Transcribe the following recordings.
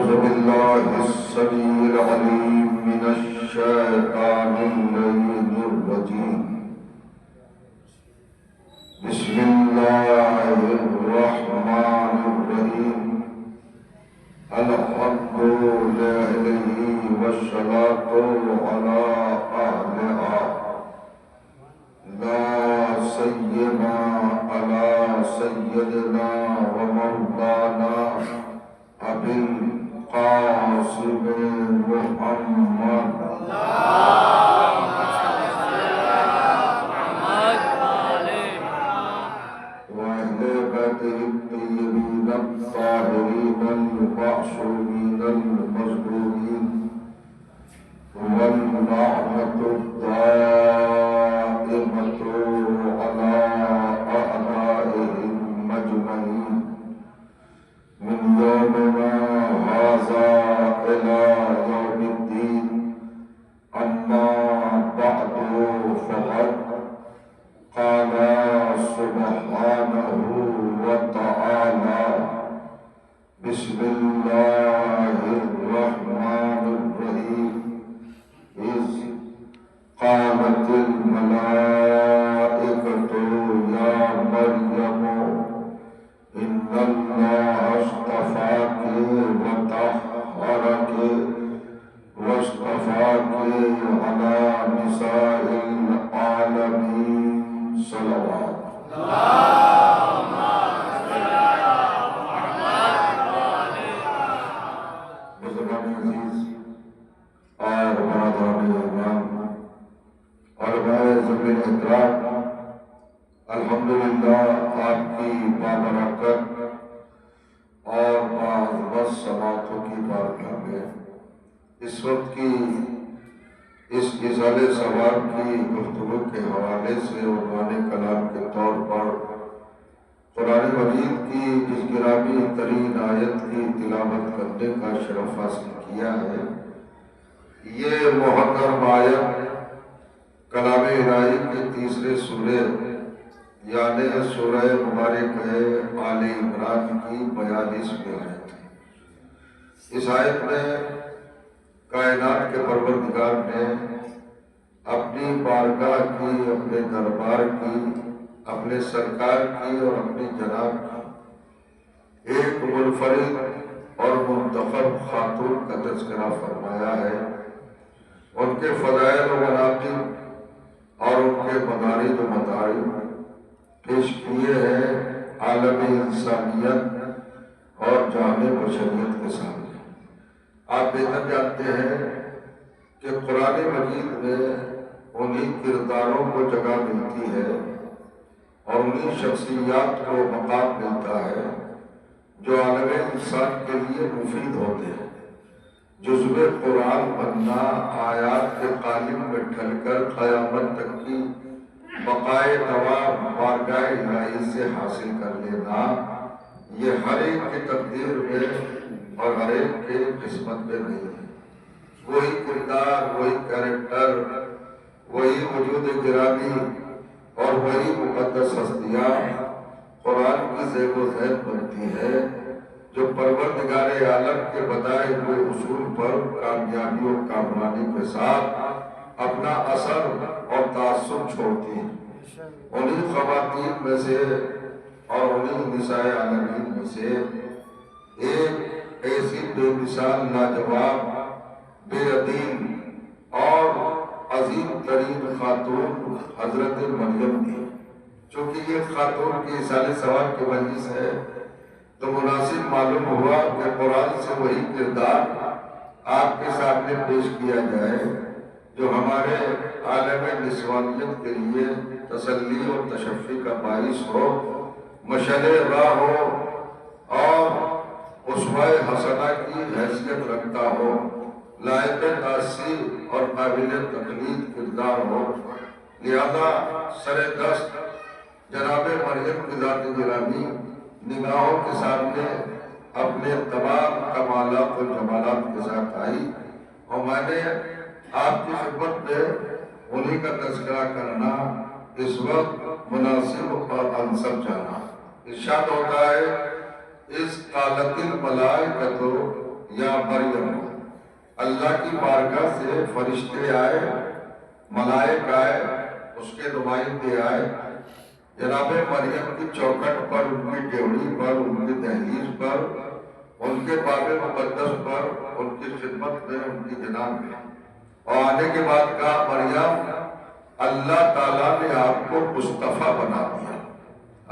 أعوذ بالله السميع العليم من الشيطان اللعين الرجيم. بسم الله الرحمن الرحيم. الحمد لله والصلاة على أهلها لا سيما على سيدنا ومولانا أبي القاسم محمد وأهل بيته الطيبين الطاهرين المعصومين المظلومين واللعنة الدائمة على أعدائهم أجمعين من يومنا هذا إلى يوم الدين. أما بعد فقد قال سبحانه وتعالى بسم الله الرحمن الرحيم. إذ قالت الملائكة يا مريم إن الله اصطفاك وطهرك واصطفاك على نساء العالمين. صلوات بزرگان عزیز اور برادران ایمان اور بھائی زمین احترام، الحمدللہ آپ کی بابرکت اور باعظمت سماعتوں کی بارگاہ میں اس وقت کی اس اظہار ثواب کی گفتگو کے حوالے سے عنوان کلام کے طور پر قرآن مجید کی جس گرامی ترین آیت کی تلاوت کرنے کا شرف حاصل کیا ہے، یہ محترم آیت کلام الہی کے تیسرے سورہ یعنی سورہ مبارک ہے آل عمران کی 42ویں آیت ہے۔ اس آیت میں کائنات کے پروردگار نے اپنی بارگاہ کی، اپنے دربار کی، اپنے سرکار کی اور اپنی جناب کی ایک منفرد اور منتخب خاتون کا تذکرہ فرمایا ہے، ان کے فضائل و مناقب اور ان کے مدارج و مطالب پیش کیے ہیں عالم انسانیت اور جہان بشریت کے سامنے۔ آپ بہتر جانتے ہیں کہ قرآن مجید میں انہی کرداروں کو جگہ ملتی ہے اور انہی شخصیات کو مقام ملتا ہے جو عالم انسان کے لیے مفید ہوتے ہیں۔ جزو قرآن بننا، آیات کے قالب میں ڈھل کر قیامت تک کی بقائے دوام بارگاہ الہی سے حاصل کر لینا، یہ ہر ایک کی تقدیر میں اور ہر ایک کے قسمت میں نہیں ہے۔ وہی کردار، وہی کریکٹر، وہی وجود گرامی اور وہی مقدس ہستیاں قرآن کی زیب و زین بنتی ہے جو پروردگار عالم کے بتائے ہوئے اصول پر کامیابی اور کامرانی کے ساتھ اپنا اثر اور تاثر چھوڑتی ہیں۔ انہی خواتین میں سے اور انہی نساء عالمین میں سے ایک ایسی بے مثال، لاجواب، بے عدیم اور عظیم ترین خاتون حضرت مریم تھی۔ چونکہ یہ خاتون کی اصال ثواب کی وجہ سے تو مناسب معلوم ہوا کہ قرآن سے وہی کردار آپ کے سامنے پیش کیا جائے جو ہمارے عالم نسوانیت کے لیے تسلی اور تشفی کا باعث ہو، مشعل راہ ہو اور اسوہ حسنہ کی حیثیت رکھتا ہو، لائق تاثیر اور قابل تقلید کردار ہو۔ لہذا سر دست جناب مریم کی ذات گرامی نگاہوں کے سامنے اپنے تمام کمالات و جمالات کے ساتھ آئی اور میں نے آپ کی خدمت میں انہی کا تذکرہ کرنا اس وقت مناسب اور انسب جانا۔ ارشاد ہوتا ہے اس قالت الملائکۃ یا مریم، اللہ کی بارگاہ سے فرشتے آئے، ملائک آئے، اس کے نمائندے آئے، جناب مریم کی چوکھٹ پر، ان کی ڈیوڑی پر، ان کی دہلیز پر، ان کے باب مقدس پر، ان کی خدمت میں، ان کی جناب میں، اور آنے کے بعد کہا مریم اللہ تعالیٰ نے آپ کو مصطفیٰ بنا دیا،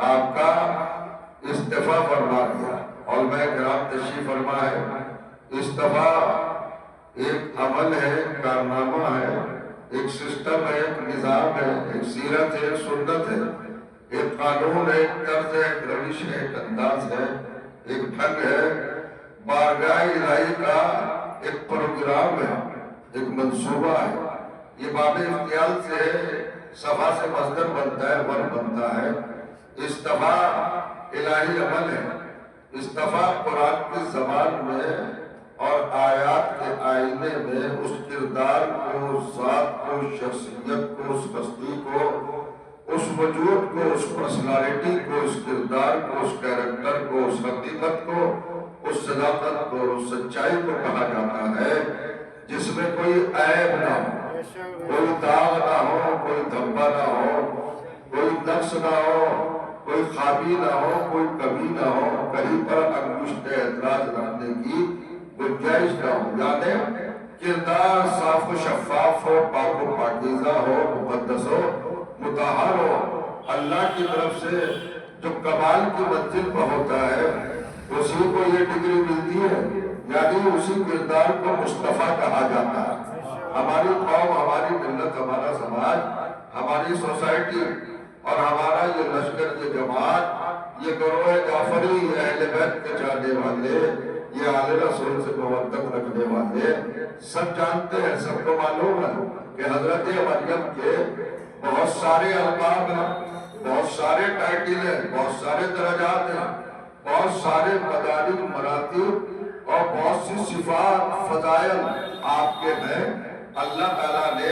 آپ کا استفاء فرما دیا۔ علماء کرام تشریف فرما ہے، استفاء ایک عمل ہے، کارنامہ ہے، ایک سسٹم ہے، ایک نظام ہے، ایک سیرت ہے، ایک سنت ہے، ایک قانون ہے، ایک طرز ہے، ایک روش ہے، ایک انداز ہے، ایک ڈھنگ ہے، بارگاہ الہی کا ایک پروگرام ہے، ایک منصوبہ ہے۔ یہ باب افتیال سے صفا سے مصدر بنتا ہے، ور بنتا ہے۔ استفاء الہی عمل ہے۔ استفاء قرآن کی زبان میں اور آیات کے آئینے میں اس کردار کو، اس ذات کو، اس شخصیت کو، اس ہستی کو، اس وجود کو، اس پرسنالٹی کو، اس کردار کو، اس کیریکٹر کو، اس حقیقت کو، اس صداقت کو، اس سچائی کو کہا جاتا ہے جس میں کوئی عیب نہ ہو، کوئی داغ نہ ہو، کوئی دھبا نہ ہو، کوئی نقص نہ ہو، کوئی خامی نہ ہو، کوئی کمی نہ ہو، کہیں پر انگشت اعتراض رکھنے کی گنجائش نہ ہو، یعنی کردار صاف و شفاف ہو، پاک و پاکیزہ ہو، مقدس ہو، مطہر ہو، اللہ کی طرف سے جو کمال کی منزل پر ہوتا ہے اسی کو یہ ڈگری ملتی ہے، یعنی اسی کردار کو مصطفیٰ کہا جاتا ہے۔ ہماری قوم، ہماری ملت، ہمارا سماج، ہماری سوسائٹی اور ہمارا یہ لشکر، یہ جماعت، یہ گروہ جعفری، اہل بیت کے چاہنے والے، یہ آل رسول سے محبت رکھنے والے سب جانتے ہیں، سب کو معلوم ہے کہ حضرت مریم کے بہت سارے القاب ہیں، بہت سارے ٹائٹل ہیں، بہت سارے درجات ہیں، بہت سارے مدارج، مراتب اور بہت سی صفات، فضائل آپ کے ہیں۔ اللہ تعالیٰ نے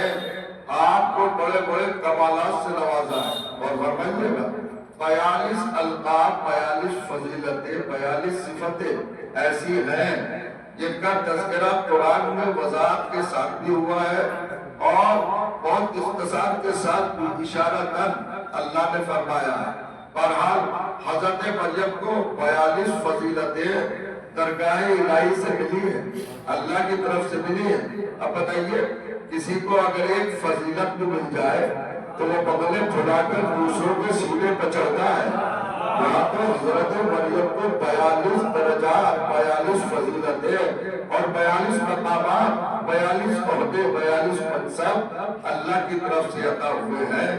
آپ کو بڑے بڑے کمالات سے نوازا ہے، اور فرمائیے گا 42 القاب، 42 فضیلتیں، 42 صفتیں ایسی ہیں جن کا تذکرہ قرآن میں وضاحت کے ساتھ بھی ہوا ہے اور بہت اختصار کے ساتھ بھی اشارتاً اللہ نے فرمایا ہے۔ بہرحال حضرت مریم کو 42 فضیلتیں درگاہ الہی سے ملی ہے، اللہ کی طرف سے ملی ہے۔ اب بتائیے کسی کو اگر ایک فضیلت بھی مل جائے تو وہ بغلیں پھلا کر دوسروں کے سینے پر چڑھتا ہے۔ یہاں تو حضرت مریم کو 42 درجات، 42 فضیلتیں اور 42 مقامات، 42 عہدے، 42 منصب اللہ کی طرف سے عطا ہوئے ہیں۔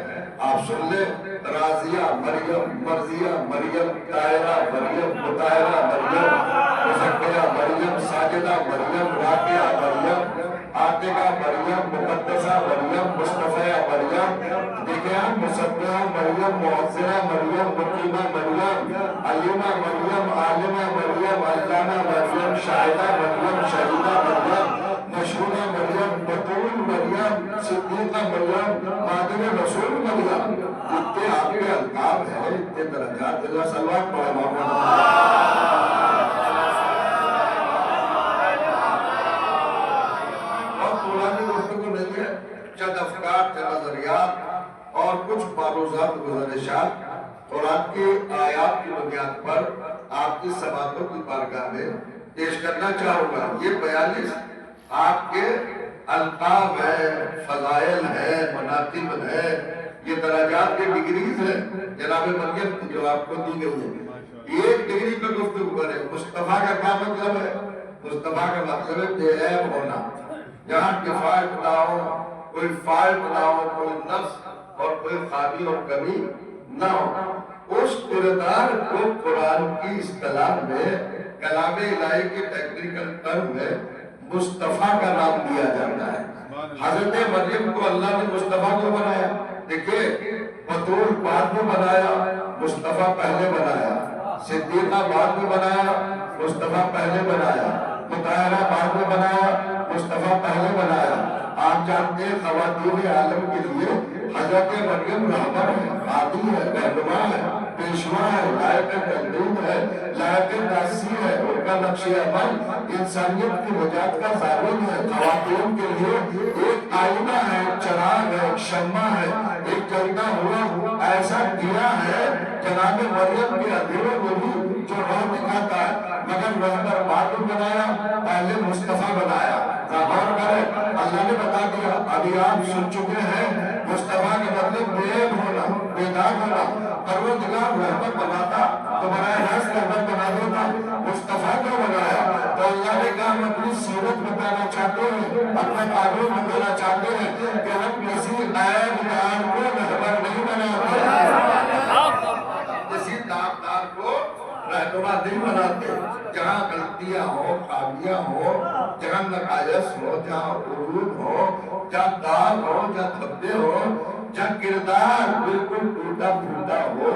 آپ سن لیں، راضیہ مریم، مرضیہ مریم، طاہرہ مریم، مطہرہ مریم، مزکیہ مریم، ساجدہ مریم، راکعہ مریم، عاتقہ مریم، مقدسہ مریم، مصطفیٰ مریم، دیکھیں آپ، مسبحہ مریم، معزرہ مریم، مقیمہ مریم، علیمہ مریم، عالمہ مریم، علامہ مریم، شاہدہ مریم، شہیدہ مریم، مشہورہ مریم، بطول مریم، صدیقہ مریم، مادر رسول مریم۔ اتنے آپ کے القاب ہیں، اتنے درجات، اللہ صلوات پڑھے محمد۔ چند افکار، چند نظریات اور کچھ معروضات، گزارشات قرآن کی آیات کی بنیاد پر آپ کی سماعتوں کی بارگاہ میں پیش کرنا چاہوں گا۔ یہ 42 آپ کے القاب ہیں، فضائل ہیں، مناقب ہیں، یہ درجات کے ڈگریز ہیں جناب مریم کی جو آپ کو دی گئی ہے۔ ایک ڈگری پر گفتگو کریں، مصطفیٰ کا کیا مطلب ہے؟ مصطفیٰ کا مطلب ہے بے عیب ہونا، جہاں کفایت نہ ہو، کوئی فالٹ نہ ہو، کوئی نقص اور کوئی خامی اور کمی نہ ہو۔ اس کردار کو قرآن کی اصطلاح میں، کلام الہی کے ٹیکنیکل ٹرم میں مصطفیٰ کا نام دیا جاتا ہے۔ حضرت مریم کو اللہ نے مصطفیٰ کو بنایا۔ دیکھیں، بطول بعد میں بنایا، مصطفیٰ پہلے بنایا، صدیقہ بعد میں بنایا، مصطفیٰ پہلے بنایا، مطہرہ بعد میں بنایا، مصطفیٰ پہلے بنایا۔ آپ جانتے ہیں خواتین عالم کے لیے حضرت مریم رہبر ہے، قاضی ہے، رہنما ہے، پیشوا ہے، لائق تقلید ہے، لائق تاثیر ہے، ان کا نقش عمل انسانیت کی نجات کا ضامن ہے، خواتین کے لیے ایک آئینہ ہے، ایک چراغ ہے، ایک شمع ہے، ایک جلتا ہوا ایسا دیا ہے جناب مریم کے اندھیروں میں بھی جو روح دکھاتا ہے، مگر رہبر بعد میں بنایا، پہلے مصطفیٰ بنایا۔ غور کرے اللہ نے بتا دیا، ابھی آپ سن چکے ہیں مصطفیٰ کے مطلب بیب ہونا، بیدار ہونا، پروردگار رحمت بناتا تو براہ راست رحمت بنا دیتا، مصطفیٰ کو بنایا تو اللہ نے کہا ہم اپنی سیرت بتانا چاہتے ہیں، اپنا تعلق بتانا چاہتے ہیں کہ ہم کسی عیب دار کو رہبر نہیں بناتے، کسی داغدار کو رہنما نہیں بناتے، جہاں غلطیاں ہو، خامیاں ہو، جہاں نقائص ہو، جہاں عروج ہو، جہاں داغ ہو، جہاں دھبے ہو، جہاں کردار بالکل ٹوٹا پھوٹا ہو،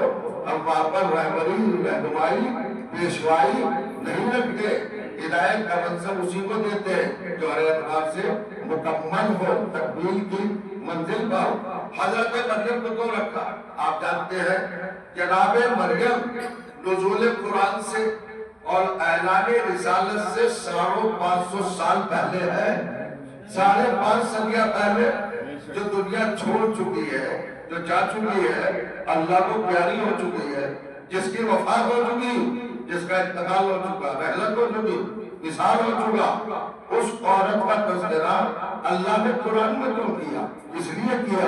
ہم وہاں پر رہبری، رہنمائی، پیشوائی نہیں رکھتے، ہدایت کا منصب اسی کو دیتے ہیں جو ہر اعتبار سے مکمل ہو، تکمیل کی منزل پر۔ حضرت مریم کو کیوں رکھا؟ آپ جانتے ہیں جناب مریم نزول قرآن سے اور اعلان رسالت سے 550 سال پہلے ہے، 5.5 صدیاں پہلے جو دنیا چھوڑ چکی ہے، جو جا چکی ہے، اللہ کو پیاری ہو چکی ہے، جس کی وفات ہو چکی، جس کا انتقال ہو چکا، رحلت ہو چکی، مثال ہو چکا، اس عورت کا تذکرہ اللہ نے قرآن میں کیوں کیا؟ اس لیے کیا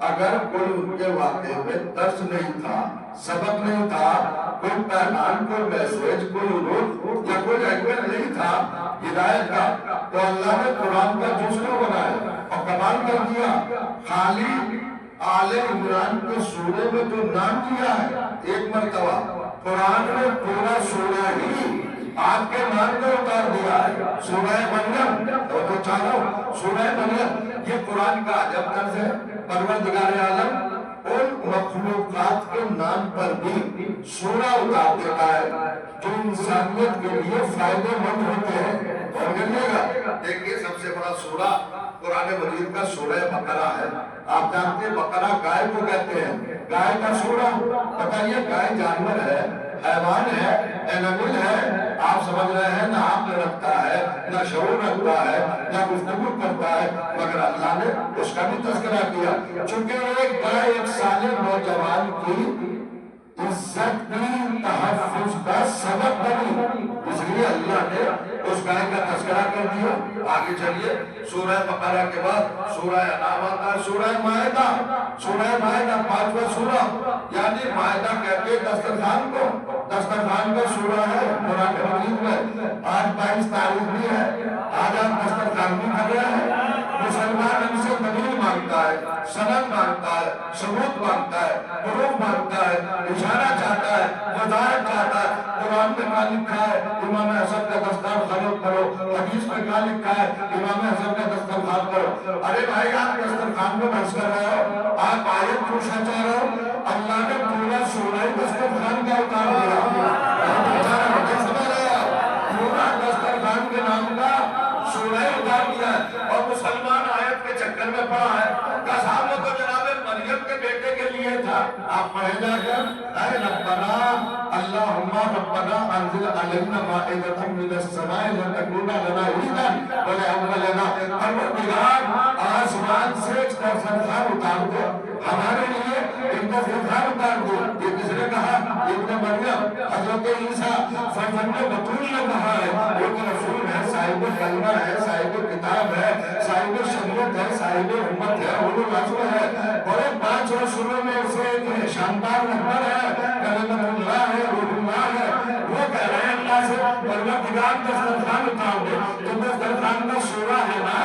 اگر کوئی ان کے واقعے میں درس نہیں تھا، سبق نہیں تھا، کوئی پیغام، کوئی میسیج، کوئی روح یا کوئی حکمت نہیں تھا ہدایت کا، تو اللہ نے قرآن کا جز کو بنایا اور کمال کر دیا۔ خالی آل عمران کے سورے میں جو نام دیا ہے ایک مرتبہ، قرآن میں پورا سورہ ہی آپ کے نام میں اتار دیا ہے، سورہ مریم، تو چاہو سورہ مریم، یہ قرآن کا عجب طرز ہے۔ پروردگار عالم ان مخلوقات کے نام پر بھی سورہ اتار دیتا ہے جو انسانیت کے لیے فائدے مند ہوتے ہیں۔ اور ملے گا دیکھیے سب سے بڑا سورہ قرآن مجید کا سورہ بقرہ ہے۔ آپ جانتے ہیں بقرہ گائے کو کہتے ہیں، گائے کا سورہ، بتائیے گائے جانور ہے، حیوان ہے، اینیمل ہے، آپ سمجھ رہے ہیں، نہ عقل رکھتا ہے، نہ شعور رکھتا ہے، نہ گفتگو کرتا ہے، مگر اللہ نے اس کا بھی تذکرہ کیا، چونکہ ایک گائے ایک صالح نوجوان کی عزت کی تحفظ کا سبب بنی، اس لیے اللہ نے اس گائے کا تذکرہ کر دیا۔ آگے چلیے سورہ بقرہ کے بعد سورہ انعام آتا ہے، سورہ مائدہ، سورہ مائدہ 5واں سورہ، یعنی مائدہ کہتے ہیں دسترخوان کو، دسترخوان کا سورہ ہے قرآن مجید میں۔ آج 22 تاریخ بھی ہے، آج آپ دسترخوان بھی کر رہے ہیں، مسلمان ہم سے دلیل مانگتا ہے، سند مانگتا ہے، ثبوت مانگتا ہے، پروف مانگتا ہے، اشارہ چاہتا ہے، وضاحت چاہتا ہے۔ قرآن میں کہا لکھا ہے امام حسن کا دسترخوان کرو، حدیث میں کہا لکھا ہے امام حسن کا دسترخوان کرو۔ ارے بھائی آپ دسترخوان کو بحث کر رہے ہو، آپ آیت پوچھنا چاہ رہے ہو، اللہ نے پورا سورہ دسترخوان کا اتار دیا، پورا دسترخوان کے نام کا سورہ اتار دیا ہے، اور مسلمان آیت کے چکر میں پڑا ہے۔ کساموں کو جناب مریم کے بیٹے کے لیے تھا، آپ پڑھے جا کر اے ربنا اللہم ربنا انزل علینا مائدۃ من السماء لتکون لنا عیدا ولیومنا، پروردگار آسمان سے ایک دسترخوان اتار دو ہمارے لیے، ایک دسترخوان اتار دو۔ یہ کس نے کہا؟ ابن مریم، حضرت عیسیٰ فرزند بطول نے کہا ہے، ایک رسول ہے، صاحب کلمہ ہے، صاحب کتاب ہے، صاحب شریعت ہے، صاحب امت ہے، اولو العزم ہے، بڑے 5 رسولوں میں سے ایک شاندار نمبر ہے، کلمۃ اللہ ہے، روح اللہ ہے۔ وہ کہہ رہے ہیں اللہ سے پروردگار دسترخوان اتار دے، تو دسترخوان کا سورہ ہے نا،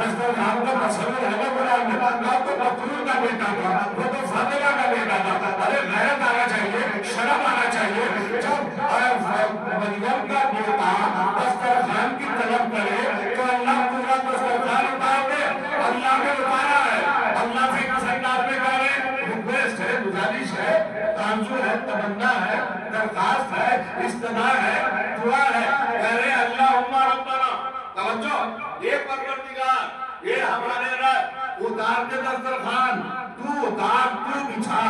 دسترخوان کا تصور ہے نا قرآن میں، آپ تو بطول کا بیٹا تھا، وہ تو فاطمہ کا بیٹا تھا، ارے غیرت آنا چاہیے، شرم آنا چاہیے۔ جب مریم کا بیٹا دسترخوان کی طلب کرے تو اللہ پورا دسترخوان اتار دے، اللہ نے اتارا ہے۔ اللہ سے کس انداز میں کہہ رہے، ریکویسٹ ہے، گزارش ہے، تانزو ہے، تمنا ہے، درخواست ہے، استدعا ہے، دعا ہے، کہہ رہے اللہم ربنا، توجہ، یہ پروردگار، یہ ہمارے رب، اتار دے دسترخوان، تو اتار تو بچھا،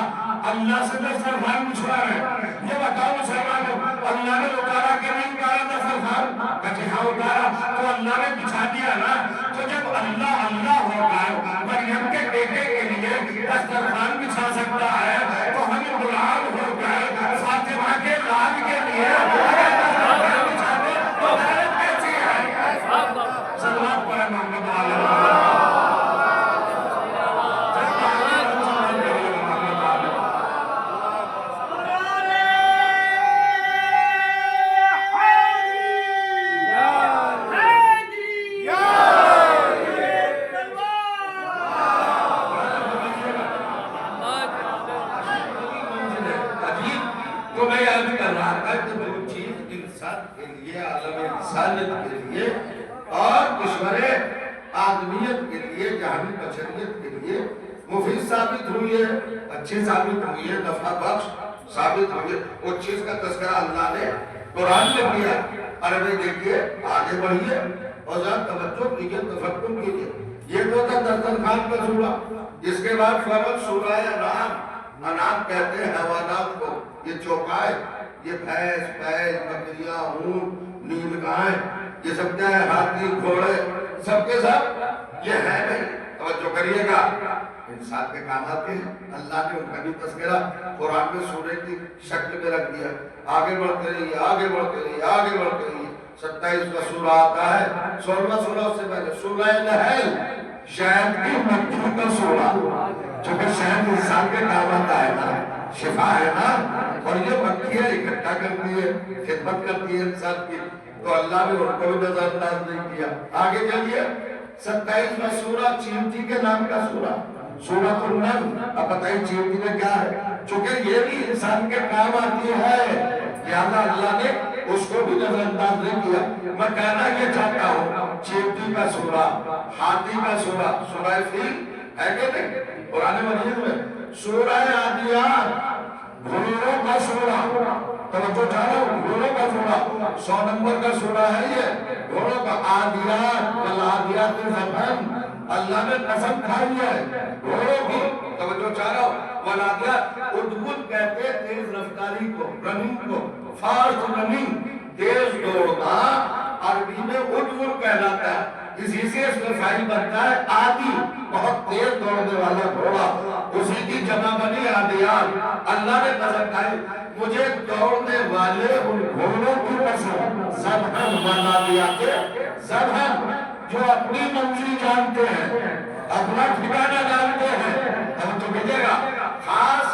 اللہ سے دسترخوان بچھوا رہے. یہ بتاؤ مسلمانوں، اللہ نے اتارا کہ نہیں اتارا دسترخوان؟ کہتے ہاں اتارا. تو اللہ نے بچھا دیا نا. تو جب اللہ اللہ ہو کر مریم کے بیٹے کے لیے دسترخوان بچھا سکتا ہے تو ہم غلام ہو کر فاطمہ کے لال کے لیے دسترخوان بچھا دیں تو غیرت کیسی ہے؟ صلوات پڑھیں محمد علیہ. تو میں یاد کر رہا تھا کہ جو چیز انسان کے لیے، عالم انسانیت کے لیے اور کشور آدمیت کے لیے، جہانی بشریت کے لیے مفید ثابت ہوئی ہے، اچھی ثابت ہوئی ہے، نفع بخش ثابت ہوئی ہے، اس چیز کا تذکرہ اللہ نے قرآن میں کیا. عربی دیکھیے، آگے بڑھیے اور ذرا توجہ کیجیے، تفکر کیجیے. یہ تو تھا دسترخوان کا سورہ. اس کے بعد فوراً سورہ انعام کہتے ہیں حیوانات کو. یہ چوپائے، یہ بھینس، بیل، بکریاں، اونٹ، نیل گائیں، یہ سب کیا ہے؟ ہاتھی، گھوڑے، سب کے سب یہ ہے نہیں. توجہ کریے گا، انسان کے کام آتے ہیں. اللہ نے ان کا بھی تذکرہ قرآن میں سورہ کی شکل میں رکھ دیا. آگے بڑھتے رہیے، آگے بڑھتے رہیے، آگے بڑھتے رہیے. 27 کا سورہ آتا ہے. 16واں سورہ اس سے پہلے سورہ نحل، شہد کی مکھی کا سورہ. چونکہ شہد انسان کے کام آتا ہے نا، شفا ہے نا، اور یہ مکھیاں اکٹھا کرتی ہے، خدمت کرتی ہے انسان کی. تو اللہ نے ان کو بھی نظر انداز نہیں کیا. آگے چلیے. 27واں سورہ چیونٹی کے نام کا سورہ، سورۃ النمل. اب بتائیے چیونٹی میں کیا ہے؟ چونکہ یہ بھی انسان کے کام آتی ہے، لہذا اللہ نے اس کو بھی نظر انداز نہیں کیا. میں کہنا یہ چاہتا ہوں، چیونٹی کا سورہ، ہاتھی کا سورہ، سورہ فیل ہے کہ نہیں قرآن مجید میں؟ سورہ عادیات، گھوڑوں کا سورہ. توجہ چاہو، گھوڑوں کا سورہ 100 نمبر کا سورہ ہے یہ. گھوڑوں کا عادیات، والعادیات ضبحا. اللہ نے قسم کھائی ہے گھوڑوں کی. توجہ چاہو، والعادیات ادبل کہتے ہیں تیز رفتاری کو، رننگ کو. فاسٹ رننگ، تیز دوڑنا عربی میں ادبل کہلاتا ہے. اسی سے اس میں فائل بنتا ہے عادی، بہت تیز دوڑنے والا گھوڑا. اسی کی جمع بنی عادیات. اللہ نے قسم کھائی، مجھے دوڑنے والے ان گھوڑوں کی قسم. ضبحاً والعادیات ضبحاً، جو اپنی منزل جانتے ہیں، اپنا ٹھکانہ جانتے ہیں. ہم تو کہیے گا خاص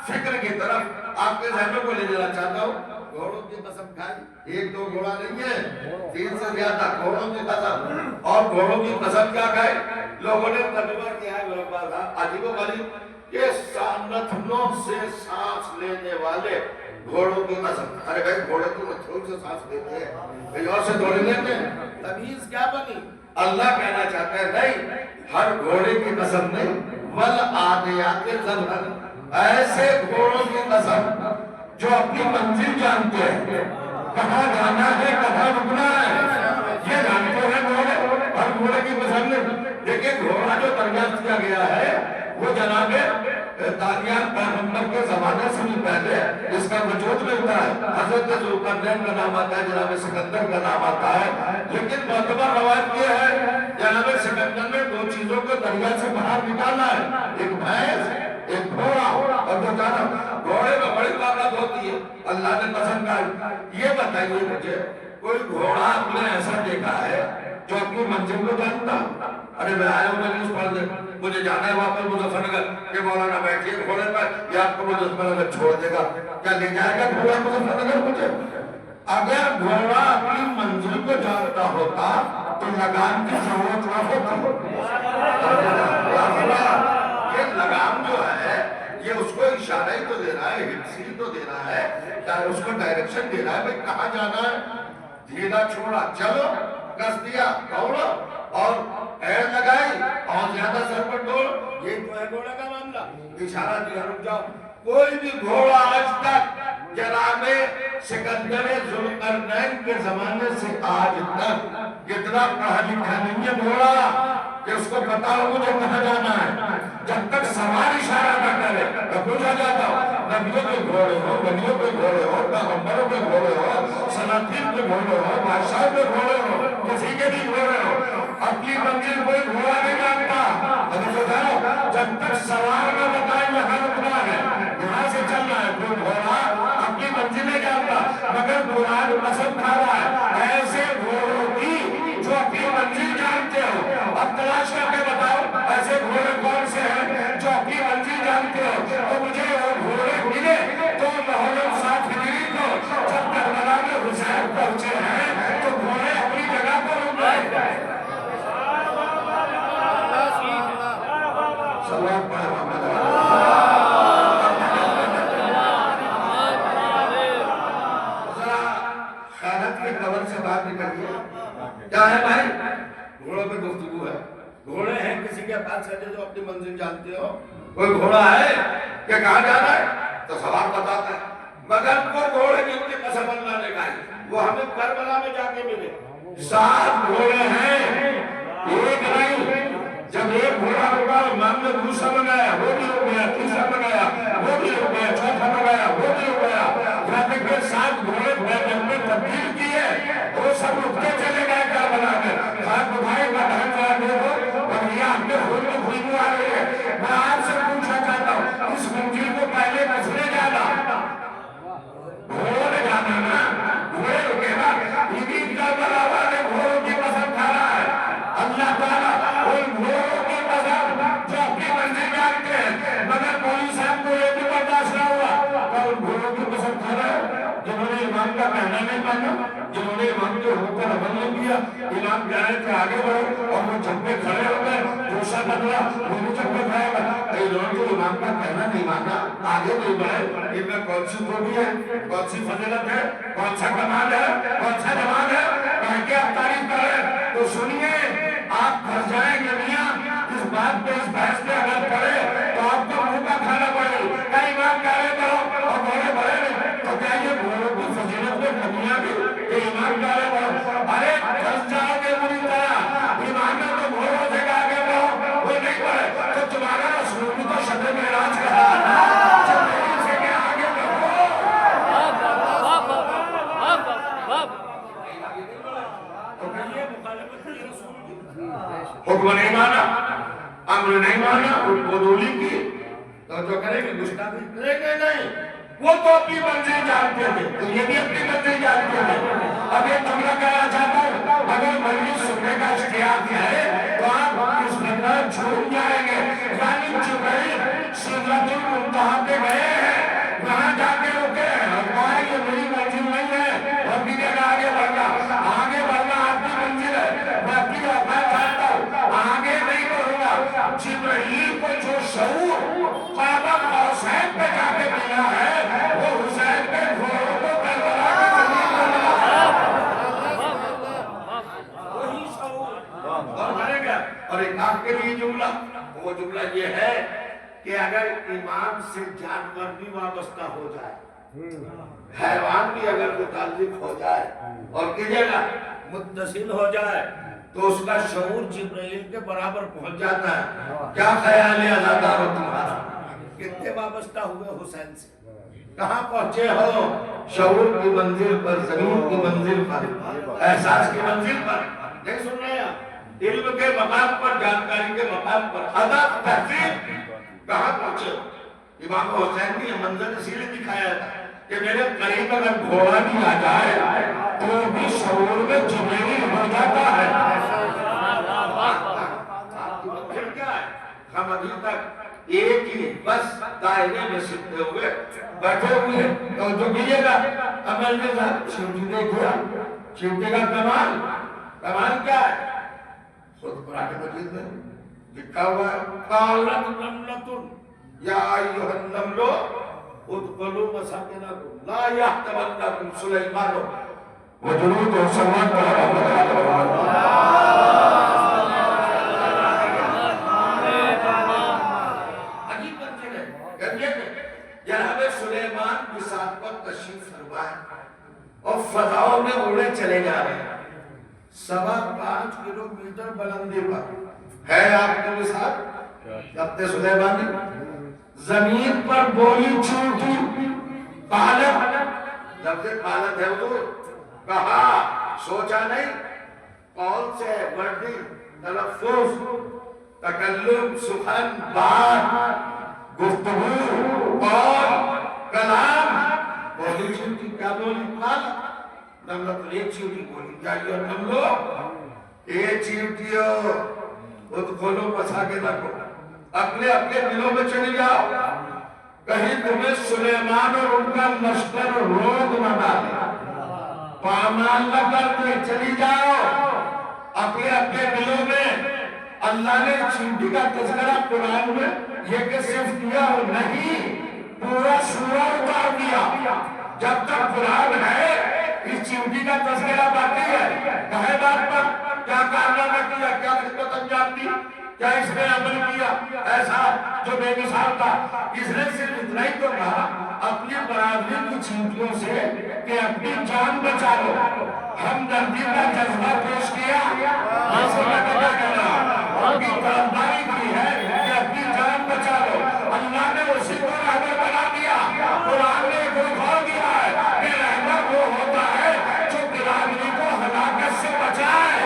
فکر کی طرف آپ کے ذہنوں کو لے جانا چاہتا ہوں. گھوڑوں کی قسم کھائی، ایک دو گھوڑا نہیں ہے، 3 سے زیادہ گھوڑوں کی قسم. اور گھوڑوں کی قسم کیا کھائی؟ لوگوں نے ترجمہ کیا ہے میرے پاس عجیب و غریب، یہ سانتھنوں سے سانس لینے والے گھوڑوں کی قسم. ارے بھائی گھوڑے تو متھوں سے سانس لیتے ہیں، کہیں اور سے تھوڑی لیتے ہیں. تمیز کیا بنی؟ اللہ کہنا چاہتا ہے نہیں، ہر گھوڑے کی قسم نہیں، والعادیات ضبحا، ایسے گھوڑوں کی قسم جو اپنی منزل جانتے ہیں، کہاں جانا ہے، کہاں رکنا ہے، یہ جانتے ہیں گھوڑے. ہر گھوڑے کی قسم نہیں. دیکھیں گھوڑا جو دریافت کیا گیا ہے وہ جناب دانیال پیغمبر کے زمانے سے بھی پہلے اس کا وجود ملتا ہے. حضرت ذوالقرنین کا نام آتا ہے، جناب سکندر کا نام آتا ہے. لیکن معتبر روایت یہ ہے جناب سکندر نے 2 چیزوں کو دریا سے باہر نکالا ہے، ایک بھینس، ایک گھوڑا. اور جو جانا گھوڑے میں بڑی طاقت ہوتی ہے، اللہ نے قسم کھائی. یہ بتائیے مجھے کوئی گھوڑا آپ نے ایسا دیکھا ہے جو اپنی منزل کو جانتا؟ ارے میں آیا ہوں نیوز پڑھ دے، مجھے جانا ہے واپس مظفر نگر، کہ مولانا بیٹھیے گھوڑے پر، یا آپ کو مظفر نگر چھوڑ دے گا؟ کیا لے جائے گا گھوڑا مظفر نگر مجھے؟ اگر گھوڑا اپنی منزل کو جانتا ہوتا تو لگام کی ضرورت نہ ہوتی. یہ لگام جو ہے یہ اس کو اشارہ ہی تو دے رہا ہے، ہنسی تو دے رہا ہے، اس کو ڈائریکشن دے رہا ہے بھئی کہاں جانا ہے. دھیرا چھوڑا، چلو، کس دیا، دوڑو، اور ایر لگائی اور زیادہ سر پر دوڑ. یہ تو ہے گھوڑے کا معاملہ. اشارہ دیا رک جاؤ. کوئی بھی گھوڑا آج تک جناب سکندر ذوالقرنین کے زمانے سے آج تک کتنا پڑھا لکھا نہیں ہے گھوڑا. کہ اس کو بتاؤ مجھے کہاں جانا ہے، جب تک سوار اشارہ نہ کرے میں پوچھا جاتا ہوں نبیوں کے گھوڑے ہو، ولیوں کے گھوڑے ہو، پیغمبروں کے گھوڑے ہو، سلاطین کے گھوڑے ہو، بادشاہوں کے گھوڑے ہو، کسی کے بھی گھوڑے ہو، اپنی منزل کوئی گھوڑا نہیں جانتا۔ جب تک سوار نہ بتائے یہاں رکنا ہے، یہاں سے چلنا ہے، کوئی گھوڑا اپنی منزل نہیں جانتا، مگر قرآن قسم کھا رہا ہے ایسے گھوڑوں کی جو اپنی منزل جانتے ہو۔ اب تلاش کر کے بتاؤ ایسے گھوڑے کون سے ہیں جو اپنی منزل جانتے ہو، تو مجھے وہ گھوڑے ملے تو محرم 7 ہجری کو جب کربلا میں حسین پہنچے ہیں تو گھوڑے اپنی جگہ پر رک گئے۔ سلام پڑھے قبر سے بات نکلیے، کیا ہے بھائی؟ گھوڑوں پہ گفتگو ہے، گھوڑے ہیں کسی کے پاس سے جو اپنی منزل جانتے ہو، کوئی گھوڑا ہے کہ کہاں جانا ہے تو سوار بتاتا ہے، مگر وہ گھوڑے جن کی قسم اللہ نے کہی وہ ہمیں کربلا میں جا کے ملے۔ 7 گھوڑے ہیں، ایک نہیں، جب ایک گھوڑا ہوگا امام نے دوسرا منگایا وہ بھی ہو گیا، تیسرا منگایا وہ بھی ہو گیا، چوتھا منگایا وہ بھی ہو گیا، یہاں تک کہ 7 گھوڑے بیٹھن میں تبدیل کیے، وہ سب اٹھتے چلے گئے کربلا میں۔ خاک بھائی کا بہن جانے ہو اور یہ ہم نے خود میں خوشبو آ رہی ہے۔ میں آپ سے پوچھنا چاہتا ہوں اس منزل کو پہلے کس نے جانا؟ گھوڑوں نے جانا نا، گھوڑے رکے نا، عید کربلا والے گھوڑوں کی قسم کھا رہا ہے اللہ تعالیٰ ان گھوڑوں کی قسم جو اپنی منزل جانتے ہیں، مگر مولوی صاحب کو یہ بھی برداشت نہ ہوا کہ ان گھوڑوں کی قسم کھا رہا ہے جنہوں نے امام کا کہنا نہیں مانا، جنہوں نے امام کے حکم پر عمل نہیں کیا۔ امام کہہ رہے تھے آگے بڑھو اور وہ جھپے کھڑے ہو گئے، دوسرا بدلا وہ بھی جھپے کھڑے ہو گئے، انہوں نے امام کا کہنا نہیں مانا، آگے نہیں بڑھے۔ ان میں کون سی خوبی ہے، کون سی فضیلت ہے، کون سا کمال ہے، کون سا جمال ہے، کہہ کے آپ تعریف کریں تو سنیے آپ پھنس جائیں گے میاں اس بات پہ، اس بحث پہ اگر پڑے تو آپ کو منہ کا کھانا پڑے گا۔ امام کہہ رہے کرو اور گھوڑے بڑھے نہیں، تو کیا یہ گھوڑوں کی فضیلت میں کمیاں بھی کہ امام کہہ رہے کرو؟ ارے پھنس جاؤ گے بری طرح، امام نے تو گھوڑوں سے کہا کہ بڑھو وہ نہیں بڑھے، تو تمہارا رسول بھی تو شب معراج کہا جبریل سے کہ آگے بڑھو۔ حکم نہیں مانا، امر نہیں مانا، عدولی کی تو جو کریں گے گستاخی کریں گے نہیں، وہ تو اپنی منزل جانتے تھے، تو یہ بھی اپنی منزل جانتے تھے۔ اب یہ جملہ کہنا چاہتا ہوں اگر مجلس سننے کا اشتیاق ہے تو آپ اس میں چھوٹ جائیں گے، یعنی جبریل سدرۃ المنتہا پہ گئے ہیں، وہاں جا کے رکے ہیں اور کہا یہ میری منزل نہیں ہے اور بھی جگہ آگے بڑھنا، آگے بڑھنا آپ کی منزل ہے، میں اپنی اوقات جانتا ہوں، آگے نہیں بڑھوں گا۔ جبریل کو جو شعور بابا حسین پہ جا کے ملا ہے وہ حسین کے گھوڑوں کو کربلا کی زمین پر ملا ہے، وہی شعور اور بڑھے گا۔ اور ایک آپ کے لیے جملہ، وہ جملہ یہ ہے کہ اگر امام سے جانور بھی وابستہ ہو جائے، حیوان بھی اگر متعلق ہو جائے اور کی جگہ متصل ہو جائے تو اس کا شعور جبرائیل کے برابر پہنچ جاتا ہے۔ کیا خیال ہے عزادارو تمہارا؟ کتنے وابستہ ہوئے حسین سے، کہاں پہنچے ہو؟ شعور کی منزل پر، زمین کی منزل پر، احساس کی منزل پر، نہیں سن رہے ہیں؟ علم کے مقام پر، جانکاری کے مقام پر، ادب تہذیب کہاں پہنچے ہو؟ امام حسین کی یہ منظر اسی لیے دکھایا تھا کہ میرے قریب اگر گھوڑا بھی آ جائے تو بھی شعور میں جبریل ہو جاتا ہے۔ پھر کیا ہے؟ ہم ابھی تک ایک ہی بس دائرے میں سکتے ہوئے بیٹھے ہوئے ہیں، تو جو کیجئے گا عمل میں صاحب چیوٹی دیکھا، چیوٹی کا کمال، کمال کیا ہے؟ خود قرآن مجید میں لکھا ہوا ہے قالت نملۃ یا ایھا النمل ادخلوا مساکنکم لا یحطمنکم سلیمان وجنودہ صلی اللہ علیہ عجیب منظر ہے۔ کہتے جناب سلیمان بساط پر تشریف فرما ہے اور فضاؤں میں اڑے چلے جا رہے ہیں، 5.25 کلومیٹر بلندی پر ہے آپ کے مثال اپنے سلیمانی زمین پر بولی چونٹی پالت لفظ پالت ہے وہ کہا سوچا نہیں قول سے وردی تلفظ تکلم سخن بات گفتگو قول کلام بولی چونٹی کیا بولی پالت نملت ایک چونٹی بولی جائیے اور نملو ایک چونٹیو ادخلو بچا کے رکھو اپنے دلوں میں چلی جاؤ کہیں تمہیں سلیمان اور ان کا لشکر روک نہ ڈالے پامال نہ کرتے چلی جاؤ اپنے دلوں میں اللہ نے چونٹی کا تذکرہ قرآن میں یہ کہ صرف دیا ہو نہیں پورا سورہ اتار دیا جب تک قرآن ہے اس چونٹی کا تذکرہ باقی ہے کہے بات پر کیا کارنامہ کیا کیا خدمت انجام دی کیا اس نے عمل کیا ایسا جو بے مثال تھا اس نے صرف اتنا ہی تو کہا اپنی برادری کی چونٹیوں سے کہ اپنی جان بچا لو ہمدردی کا جذبہ پیش کیا ایسے میں کہا کرنا ان کی طرفداری کی ہے کہ اپنی جان بچا لو اللہ نے اسی کو رہبر بنا دیا قرآن نے ایک دکھا دیا ہے کہ رہبر وہ ہوتا ہے جو برادری کو ہلاکت سے بچائے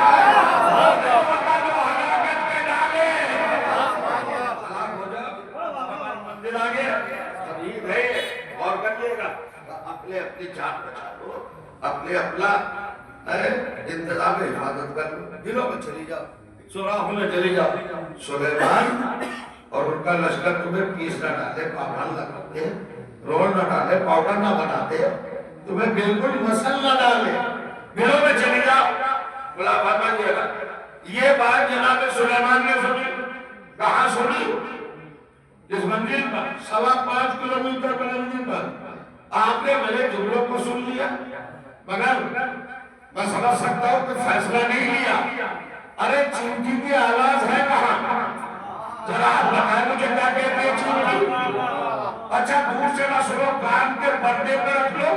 اور کریے گا اپنی جان بچا لو اپنا انتظام حفاظت کر لو دلوں میں چلی جاؤ سوراخوں میں چلی جاؤ سلیمان اور ان کا لشکر تمہیں پیس نہ ڈالے پامال نہ کرتے رول نہ ڈالے پاؤڈر نہ بناتے تمہیں بالکل مسل نہ ڈالے دلوں میں چلی جاؤ بلا فرمائیے گا یہ بات جناب سلیمان نے سنی کہاں سنی اس منزل پر 5.25 کلومیٹر بلندی پر آپ نے میرے جملوں کو سن لیا مگر میں سمجھ سکتا ہوں کہ فیصلہ نہیں لیا ارے چونٹی کی آواز ہے کہاں ذرا آپ بتائیں مجھے کیا کہتے ہیں چونٹی اچھا دور سے نہ سنو کان کے پردے پر رکھ لو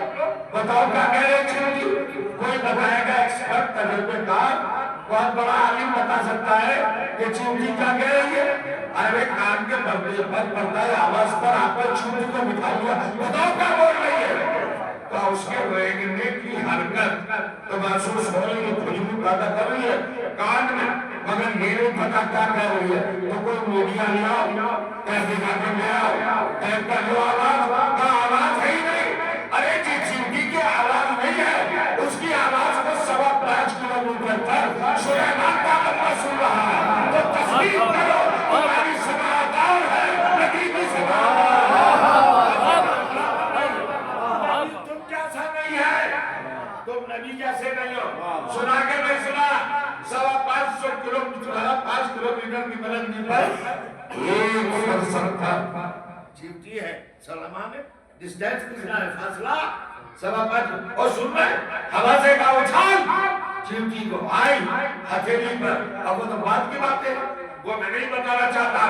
بتاؤ کیا کہہ رہے چونٹی کوئی بتائے گا ایکسپرٹ تجربے کار بہت بڑا عالم بتا سکتا ہے کہ چونٹی کیا کہہ رہی ہے ارے کان کے پردے پر پردہ آواز پر آپ نے چونٹی کو بٹھا لیا بتاؤ کیا بول رہی ہے تو اس کے رینگنے کی حرکت تو محسوس ہو رہی ہے خوشبو پیدا کر رہی ہے کان میں مگر یہ نہیں پتا کیا کہہ رہی ہے تو کوئی میڈیا لے آؤ تحقیقات لے آؤ کا جو آواز کا آواز ہے ہی نہیں ارے جی چونٹی کی آواز نہیں ہے اس کی آواز کو 5.25 کلومیٹر پر سلیمان کا بندہ سن رہا ہے تو تصدیق کرو تمہاری سماعتار ہے نبی کی سماعتار تم کیسا نہیں ہے تم نبی کیسے نہیں ہو سنا کے نہیں سنا 5.25 کلومیٹر کی بلندی پر ایک فرسخ تھا چونٹی ہے سلیمان ہے ڈسٹینس کتنا ہے فاصلہ 5.25 اور سن رہے حوازے کا اچھال چونٹی کو آئی ہتھیلی پر اب وہ تو بات کی بات ہے وہ میں نہیں بتانا چاہتا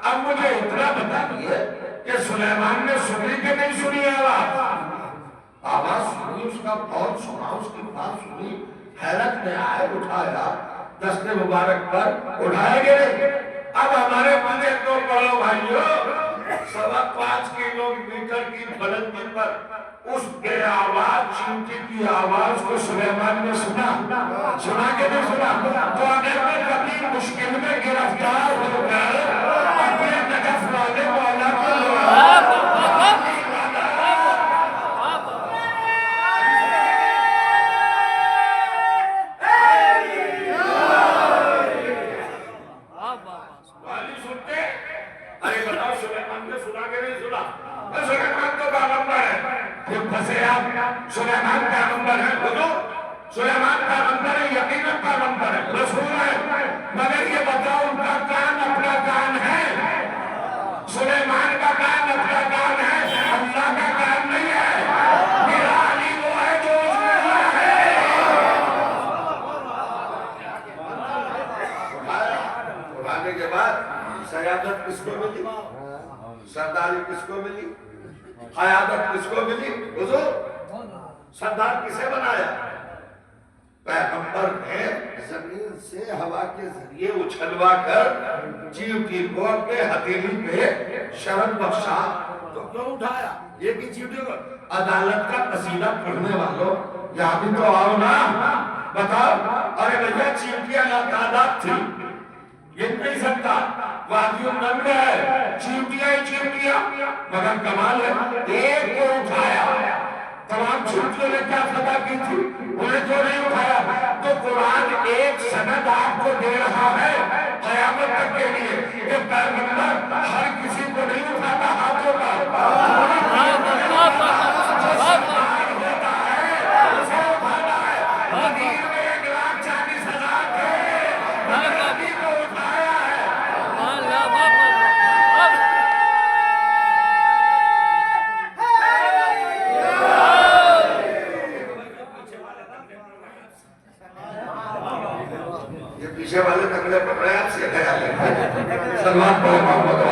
اب مجھے اتنا بتا دیئے کہ سلیمان نے سنی کہ نہیں سنی آواز سنی اس کا بہت سنا اس کی بات سنی حیرت میں آئے اٹھایا دست مبارک پر اٹھائے گئے اب ہمارے بندے تو پڑھو بھائیو 5.25 کلومیٹر کی بلندی پر اس بے آواز چونٹی کی آواز کو سلیمان نے سنا کہ نہیں سنا تو اگر میں کبھی مشکل میں گرفتار ہو کر اپنے نجف والے مولا کو سلیمان کا نمبر ہے حضور سلیمان کا نمبر ہے یقیناً کا نمبر ہے رسول ہے مگر یہ بتاؤ ان کا کان اپنا کان ہے سلیمان کا کان اپنا کان ہے اللہ کا کان نہیں ہے میرا علی وہ ہے جو اس میں ہے اٹھانے کے بعد سیادت کس کو ملی سرداری کس کو ملی قیادت کس کو ملی حضور سردار کسے بنایا پیغمبر نے زمین سے ہوا کے ذریعے اچھلوا کر چیونٹی کو اپنے ہتھیلی پہ شرط بخشا تو کیوں اٹھایا؟ یہ کہ چیونٹی کو عدالت کا قصیدہ پڑھنے والوں یہاں بھی تو آؤ نا، بتاؤ۔ ارے بھیا چیونٹیاں تعداد تھی، یہ نہیں سکتا، وادیوں نمبر ہے، چیونٹیاں ہی چیونٹیاں، مگر کمال ہے ایک کو اٹھایا۔ تمام چیونٹیوں نے کیا فتح کی تھی؟ انہیں جو نہیں اٹھایا۔ تو قرآن ایک سند آپ کو دے رہا ہے قیامت تک کے لیے کہ پیغمبر ہر کسی کو نہیں اٹھاتا ہاتھوں کا، پیچھے والے تکڑے پڑھ رہے ہیں آپ سے خیال ہے سلمان پڑھے محمد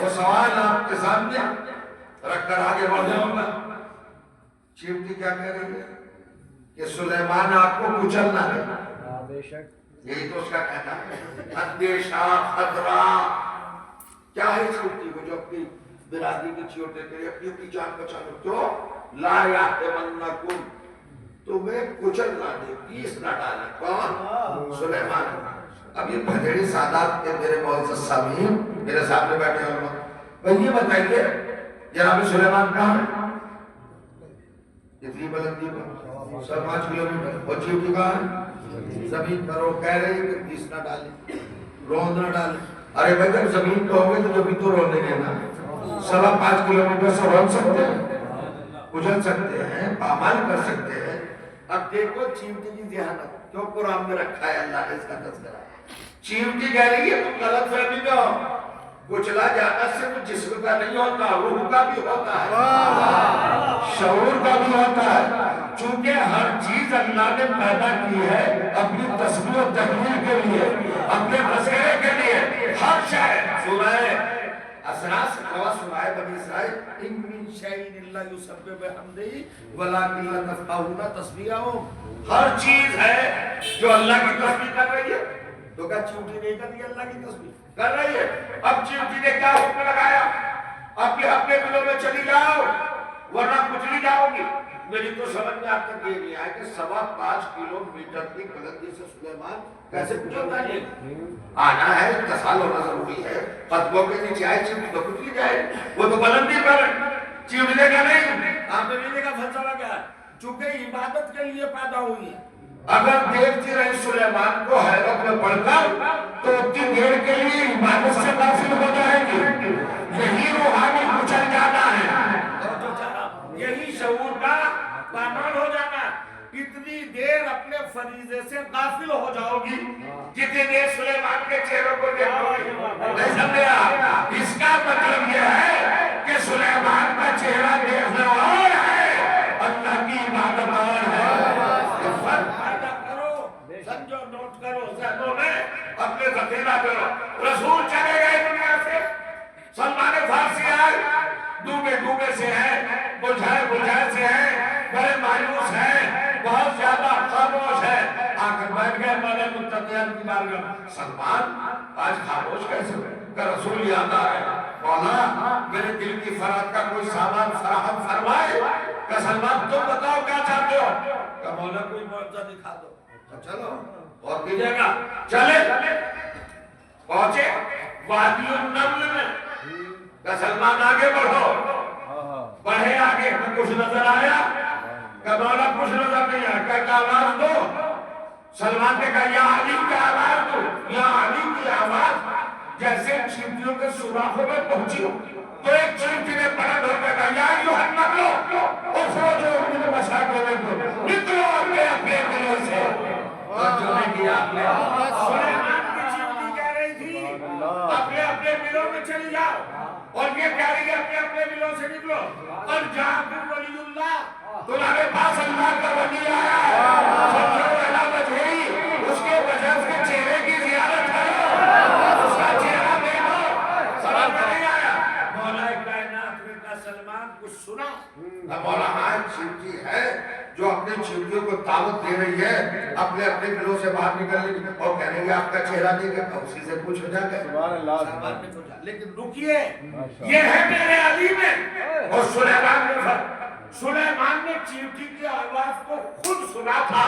وہ سوال آپ کے سامنے رکھ کر آگے بڑھ جاؤں گا۔ چیونٹی کیا کہہ رہی ہے کہ سلیمان آپ کو کچلنا ہے، یہی تو اس کا کہنا ہے۔ اندیشہ، خطرہ کیا ہے چیونٹی کو جو اپنی برادری کی چیوٹے کے لیے اپنی اپنی جان بچانا، کیوں؟ لا یحطمنکم، تمہیں کچل نہ دے، پیس نہ ڈالے۔ کون؟ سلیمان۔ اب یہ بھدیڑی سادات کے میرے معزز سامعین میرے سامنے بیٹھے ہیں، بھئی یہ بتائیے جناب سلیمان کہاں ہے؟ اتنی بلندی پر 5 کلومیٹر، اور چیونٹی کہاں ہے؟ زمین پر۔ وہ کہہ رہے ہیں کہ پیس نہ ڈالے، رون نہ ڈالے۔ ارے بھائی جب زمین تو ہوگے تو جو بھی تو رونے گے نا، 5.25 کلومیٹر سے رون سکتے ہیں، کچل سکتے ہیں، پامال کر سکتے ہیں۔ اب دیکھو چیونٹی کی ذہانت کیوں قرآن میں رکھا ہے اللہ نے اس کا تذکرہ۔ چیونٹی کہہ رہی ہے تم غلط فہمی میں ہو، کچلا جانا صرف جسم کا نہیں ہوتا، روح کا بھی ہوتا ہے، شعور کا بھی ہوتا ہے۔ چونکہ ہر چیز اللہ نے پیدا کی ہے اپنی تسبیح و تحلیل کے لیے، اپنے تذکرے کے لیے۔ ہر شے سورہ اسراء سے خوا سورہ بنی اسرائیل ان من شیء الا یسبح بحمدہ ولکن لا تفقهون تسبیحهم، ہر چیز ہے جو اللہ کی تسبیح کر رہی ہے۔ تو کیا چیونٹی نہیں کر رہی ہے اللہ کی تسبیح؟ کر رہی ہے۔ اب چیونٹی نے کیا حکم لگایا؟ اپنے دلوں میں چلی جاؤ ورنہ کچلی جاؤ گی۔ میری تو سمجھ میں آپ تک یہ نہیں آیا کہ 5.25 کلومیٹر کی بلندی سے سلیمان کیسے کچلتا ہے؟ آنا ہے، اتصال ہونا ضروری ہے، قدموں کے نیچے آئے چیونٹی تو کچلی جائے، وہ تو بلندی پر چیونٹی کا نہیں۔ آپ نے میرے کا فلسفہ کیا ہے؟ چونکہ عبادت کے لیے پیدا ہوئی ہے، اگر دیکھتی رہی سلیمان کو حیرت میں پڑھ کر تو اتنی دیر کے لیے عبادت سے غافل ہو جائے گی۔ یہی روحانی کچل جانا ہے، یہی شعور کا پامال ہو جانا۔ اتنی دیر اپنے فریضے سے غافل ہو جاؤ گی جتنی دیر سلیمان کے چہروں کو دیکھو گی۔ نہیں سمجھے آپ؟ اس کا مطلب یہ ہے کہ سلیمان کا چہرہ دیکھنا اور ہے، اللہ کی عبادت اور ہے۔ سمجھو، نوٹ کرو، ذہنوں میں اپنے ذخیرہ کرو۔ رسول چلے گئے دنیا سے، سلمان فارسی آئے، ڈوبے سے ہیں، بجھائے سے ہیں، بڑے مایوس ہیں، بہت زیادہ خاموش ہیں۔ آ کر بیٹھ گئے ہمارے متقیان کی بارگاہ۔ سلمان آج خاموش کیسے ہوئے؟ کہ رسول یاد آ رہے، مولا میرے دل کی فرات کا کوئی سامان فراہم فرمائے۔ کہ سلمان تم بتاؤ کیا چاہتے ہو؟ کہ مولا کوئی معجزہ دکھا دو۔ چلو اور دیجئے گا، چلے پہنچے وادی النمل میں۔ کہ سلمان آگے بڑھو، بڑھے آگے، کچھ نظر آیا؟ کہ مولا کچھ نظر نہیں آیا۔ کہ آواز دو۔ سلمان نے کہا یا علی کی آواز دو۔ یا علی کی آواز جیسے چیونٹیوں کے سوراخوں میں پہنچی تو ایک چیونٹی نے پلٹ ہو کے کہا یا ایھا النمل اخرجوا من مساکنکم، نکلو اپنے دلوں سے۔ جو نے کیا آپ نے سلیمان کی چیونٹی کہہ رہی تھی اپنے دلوں میں چلی جاؤ، اور یہ کہہ رہی ہے اپنے اپنے دلوں سے نکلو اور جاکم ولی اللہ، تمہارے پاس اللہ کا ولی آیا ہے، سمجھو ولا وجہی، اس کے وجہ کے چہرے کی زیارت کرو، اس کا چہرہ دیکھو، سمجھ میں نہیں آیا؟ مولا کائنات نے کہا سلمان کچھ سنا؟ مولا ہاں چیوٹی ہے جو اپنے چیوٹیوں کو دعوت دے رہی ہے اپنے اپنے دلوں سے باہر نکلنے کی، اور کہنے گے آپ کا چہرہ دیکھے اسی سے پوچھ ہو جائے گا۔ سلمان نے پوچھا لیکن رکیے، یہ ہے میرے علی میں، اور سلیمان نے چیوٹی کی آواز کو خود سنا تھا،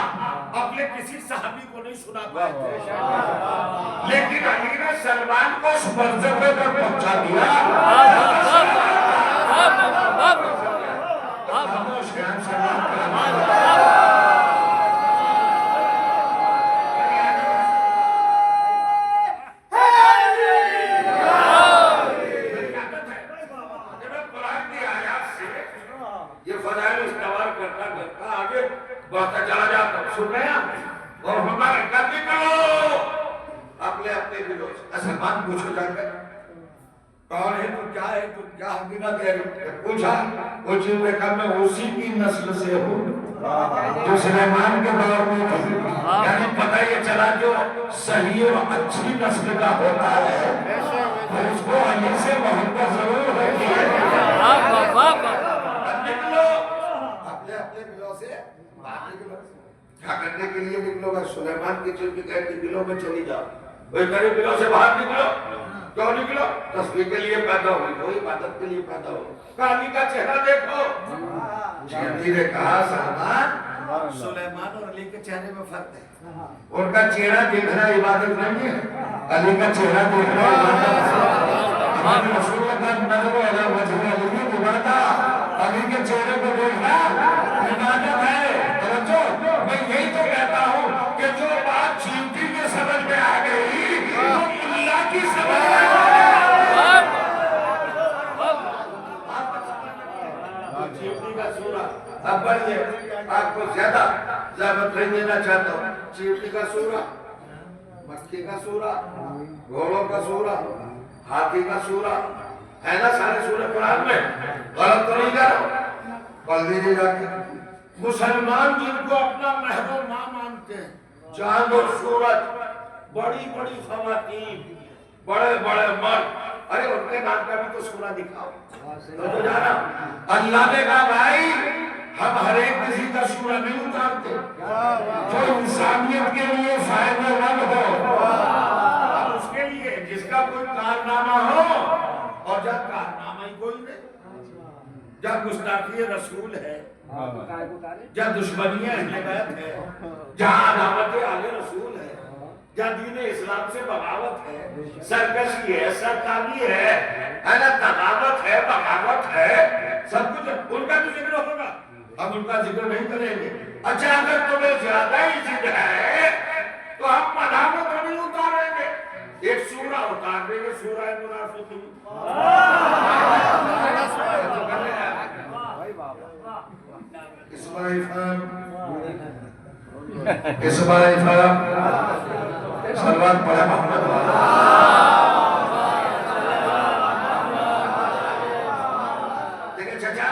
اپنے کسی صحابی کو نہیں سنا پائے تھے، لیکن علی نے سلمان کو اس مرتبے پر پہنچا دیا۔ بہتا چلا جاتا سن رہے ہیں اور ہمارے کر نکلو اپنے اپنے دلوں سے۔ سلمان پوچھو جا کر کون ہے تو کیا ہے تو کیا حقیقت ہے؟ پوچھا وہ چیز نے کہا میں اسی کی نسل سے ہوں جو سلیمان کے دور میں تھی، یعنی پتہ یہ چلا جو صحیح اور اچھی نسل کا ہوتا ہے اس کو علی سے محبت ضرور ہوتی ہے۔ نکلو اپنے اپنے دلوں سے کیا کرنے کے لیے نکلو گا؟ سلیمان کی چیز کی کہتی دلوں میں چلی جاؤ، وہی کرے دلوں سے باہر نکلو۔ کیوں نکلو؟ تصویر کے لیے پیدا ہوئی، کوئی عبادت کے لیے پیدا ہو، علی کا چہرہ دیکھو۔ چیوٹی نے کہا سلمان سلیمان اور علی کے چہرے میں فرق ہے، ان کا چہرہ دیکھنا عبادت نہیں ہے، علی کا چہرہ دیکھنا عبادت ہے۔ ہمارے رسول کا نظر علی وجہ علی عبادت، علی کے چہرے کو دیکھنا عبادت ہے۔ میں یہی تو کہتا ہوں کہ جو بات چیوٹی کے سمجھ میں آ گئی وہ اللہ کی سمجھ میں آ گئی۔ چیوٹی کا سورہ اب بڑھئے، آپ کو زیادہ زحمت نہیں دینا چاہتا ہوں۔ چیوٹی کا سورہ، مکھی کا سورہ، گھوڑوں کا سورہ، ہاتھی کا سورہ ہے نا، سارے سورہ قرآن میں غلط تو نہیں کر رہا، پڑھ دیجیے جا کے۔ مسلمان جن کو اپنا مہر و ماں مانتے ہیں، چاند اور سورج، بڑی بڑی خواتین، بڑے بڑے مرد، ارے ان کے نام کا بھی تو سورہ دکھاؤ تو جانا۔ اللہ نے کہا بھائی ہم ہر ایک کسی کا سورہ نہیں اتارتے، جو انسانیت کے لیے فائدہ مند ہو، اب اس کے لیے جس کا کوئی کارنامہ ہو، اور جب کارنامہ ہی کوئی نہیں، جب گستاخی رسول ہے، جہاں دشمنی اہل بیت ہے، جہاں عداوت آل رسول ہے، جہاں دین اسلام سے بغاوت ہے، سرکشی ہے، سرکاری ہے نا، تغاوت ہے، بغاوت ہے، سب کچھ ان کا بھی ذکر ہوگا، اب ان کا ذکر نہیں کریں گے۔ اچھا اگر تمہیں زیادہ ہی ذکر ہے تو ہم مداوت نہیں اتاریں گے، ایک سورہ اتار دیں گے، سورہ منافقین۔ اسماعیل فہم سلوات پڑھے محمد دیکھیں چچا،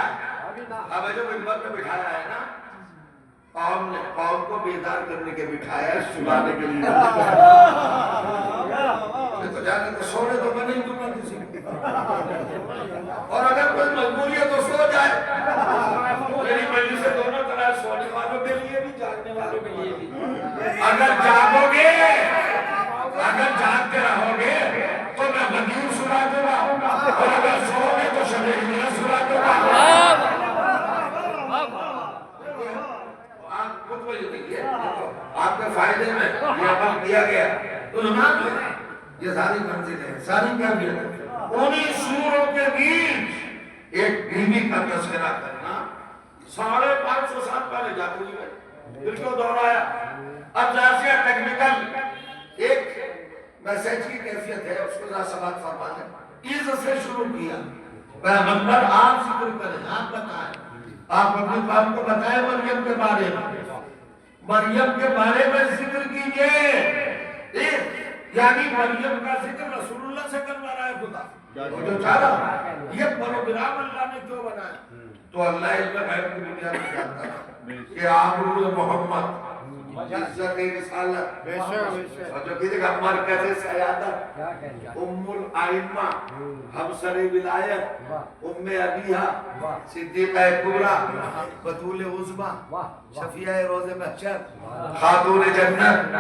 اب جو منبر میں بٹھایا ہے نا، قوم کو بیدار کرنے کے بٹھایا ہے، سلانے کے لیے تو جانے کو سونے تو میں نہیں دوں گا کسی اور اگر کوئی مجبوری ہے تو سو جائے، میری مجلس سے دونوں طرح سونے والوں کے لیے بھی جاگنے والوں کے لیے بھی۔ اگر جاگو گے، اگر جاگتے رہو گے تو میں غدیر سنا دوں گا، اور اگر سو گے تو شب ہجرت سنا دوں گا۔ آپ خود وجہ دیکھئے، آپ کے فائدے میں یہ عمل کیا گیا تو نماز ہے، یہ ساری منزل ہے، ساری کامیت ہے۔ انہی سوروں کے بیچ ایک بیوی کا تذکرہ کرنا 550 سال پہلے جاتی ہے، پھر کیوں دہرایا؟ اب جاسیہ ٹیکنیکل ایک میسیج کی کیفیت ہے، اس کو ذرا سماعت فرمانے عز سے شروع کیا، پیغمبر آپ ذکر کریں، آپ بتائیں، آپ اپنی قوم کو بتائیں مریم کے بارے میں، مریم کے بارے میں ذکر کیجئے۔ یعنی مریم کا ذکر رسول اللہ سے کروا رہا ہے خدا، وہ جو چاہ رہا یہ پروگرام اللہ نے کیوں بنایا؟ تو اللہ علم غیب کی دنیا میں جانتا تھا کہ آمرو محمد عزت رسالت اور جو کسی کا مرکز سیادت، ام الائمہ، ہمسر ولایت، ام ابیہا، صدیقہ کبریٰ، بطول عظمیٰ، شفیعہ روز محشر، خاتون جنت،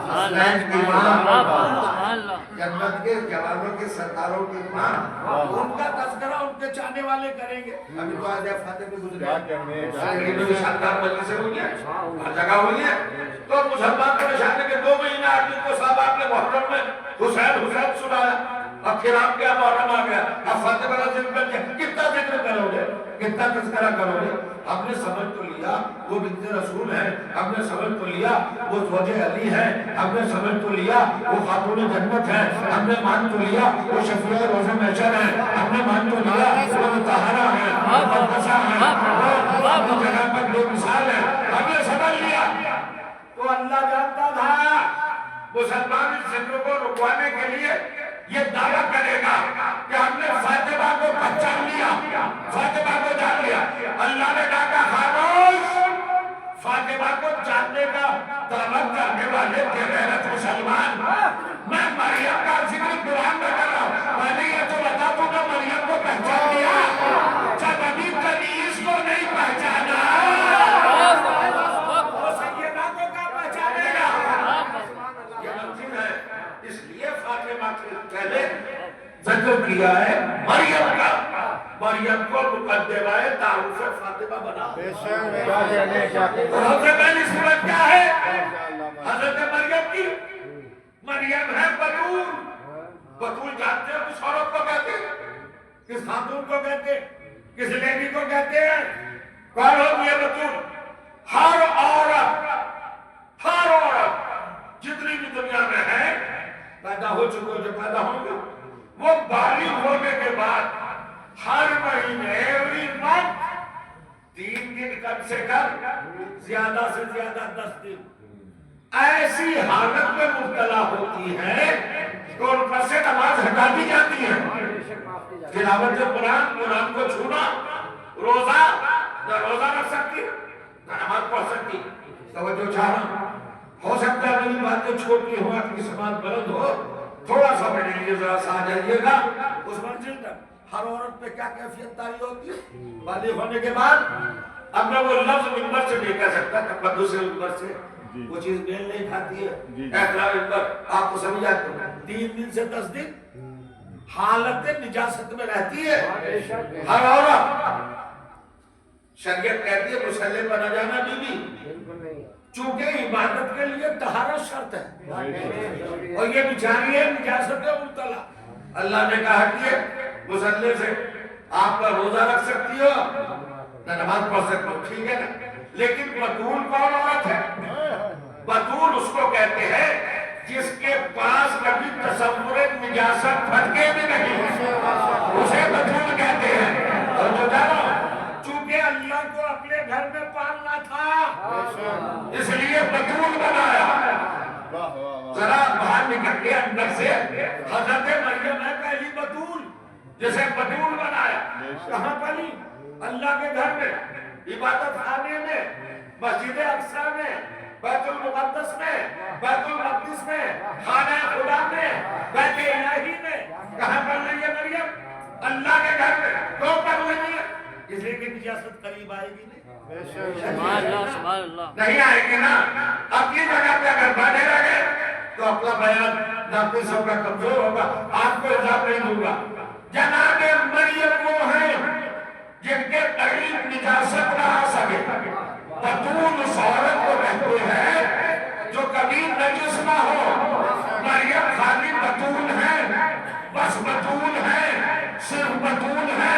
حسنین کی ماں، جنت کے جوانوں کے سرداروں کی ماں، ان کا تذکرہ ان کے چاہنے والے کریں گے۔ ابھی تو آج فاتح بھی گزرے شاندار مجلس سے ہوئی ہے، ہر جگہ ہوئی ہے۔ تو مسلمان پریشان ہے کہ 2 مہینہ آدمی کو صاحب آپ نے محرم میں حسین سنایا، اب کرام کیا محرم آ گیا، اب فاتح والا ذکر کر کے کتنا ذکر کرو گے، کتنا تذکرہ کرو گے؟ ہم نے سمجھ تو لیا وہ بنت رسول ہے، ہم نے سمجھ تو لیا وہ زوج علی ہے، ہم نے سمجھ تو لیا وہ خاتون جنت ہے، ہم نے مان تو لیا وہ شفیع روز محشر ہے، ہم نے مان تو لیا وہ مطہرہ ہے، مقدسہ ہے، وہ جگہ پر بے مثال ہے، ہم نے سمجھ لیا۔ تو اللہ جانتا تھا مسلمان اس ذکر کو رکوانے کے لیے یہ دعویٰ کرے گا کہ ہم نے فاطمہ کو پہچان لیا، فاطمہ کو جان لیا۔ اللہ نے کہا خاموش، فاطمہ کو جاننے کا دعوت کرنے والے تھے غیرت مسلمان، میں مریم کا ذکر قرآن میں کر رہا ہوں، میں نے یہ تو بتا تو کہ مریم کو پہچان لیا، جب ابھی کنیز کو نہیں پہچانا وہ سیدہ کو کیا پہچانے گا؟ یہ ممکن ہے، اس لیے فاطمہ کے پہلے ذکر کیا ہے مریم کا، مریم کو مقدمہ تعارف فاطمہ بنا۔ اور حضرت پہلی صورت کیا ہے؟ حضرت مریم کی، مریم ہے بطول، بطول جانتے ہیں کس عورت کو کہتے ہیں، کس خاتون کو کہتے ہیں، کس لیڈی کو کہتے ہیں؟ کون ہوتی ہے بطول؟ ہر عورت جتنی بھی دنیا میں ہے پیدا ہو چکے جو پیدا ہوں گے وہ بالغ ہونے کے بعد ہر مہینے ایوری منتھ 3 دن کم سے کم، زیادہ سے زیادہ 10 دن ایسی حالت میں مبتلا ہوتی ہے کہ ان پر سے نماز ہٹا دی جاتی ہے۔ تلاوت قرآن کو چھونا، روزہ نہ روزہ رکھ سکتی نہ نماز پڑھ سکتی۔ توجہ چاہ رہا ہوں، ہو سکتا ہے میری باتیں چھوٹی ہو، آپ کی سماعت بلند ہو، تھوڑا سا میرے لیے ذرا سا آ جائیے گا اس منزل تک۔ ہر عورت پہ کیا کیفیت تاری ہوتی ہے بالغ ہونے کے بعد؟ اب میں وہ لفظ منبر سے نہیں کہہ سکتا، تقدس سے منبر سے وہ چیز میل نہیں کھاتی ہے، احترام منبر آپ کو سمجھ آتے ہیں۔ 3 دن سے 10 دن حالت نجاست میں رہتی ہے ہر عورت۔ شریعت کہتی ہے مسلح پر نہ جانا بیوی، چونکہ عبادت کے لیے طہارت شرط ہے اور یہ بیچاری ہے نجاست میں مبتلا۔ اللہ نے کہا کہ مسلح سے آپ کا روزہ رکھ سکتی ہو نہ نماز پڑھ سکتی ہو، ٹھیک ہے نا، لیکن بطول کون عورت ہے؟ بطول اس کو کہتے ہیں جس کے پاس کبھی تصور نجاست پھٹکے بھی نہیں، اسے بطول کہتے ہیں۔ اور جو جانو چونکہ اللہ کو اپنے گھر میں پالنا تھا اس لیے بطول بنایا۔ ذرا باہر نکل کے اندر سے حضرت مریم ہے پہلی بطول جسے بطول بنایا۔ کہاں پلی؟ اللہ کے گھر میں، عبادت خانے میں، مسجد اقصی میں، بیت المقدس میں، بیت المقدس میں، خانہ خدا میں، بیت الہی میں۔ کہاں پڑھ رہی ہے مریم؟ اللہ کے گھر میں۔ کیوں پڑھ رہی ہے؟ اس لیے کہ نجاست قریب آئے گی نہیں آئے گی نا۔ اپنی جگہ پہ اگر بیٹھے رہ گئے تو اپنا بیان ناقص سب کا کمزور ہوگا، آپ کو حساب نہیں دوں گا۔ جناب مریم وہ ہیں جن کے قریب نجاست نہ آ سکے، بطول اس عورت کو کہتے ہیں جو کبھی نجس نہ ہو۔ مریم خالی بطول ہے، بس بطول ہے، صرف بطول ہے،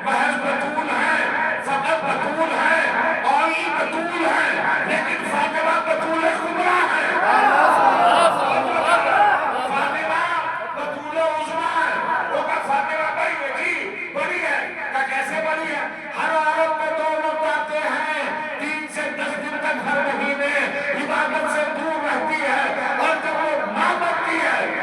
محض بطول ہے، فقط بطول ہے، اور یہ بطول ہے، لیکن فاطمہ بطول کبریٰ ہے۔ فاطمہ بطول عظمیٰ ہے۔ وہ کہا فاطمہ بڑی ہے جی، بڑی ہے۔ کہا کیسے بڑی ہے؟ ہر عورت میں 2 وقت آتے ہیں، 3 سے 10 دن تک ہر مہینے عبادت سے دور رہتی ہے، اور جب وہ ماں بنتی ہے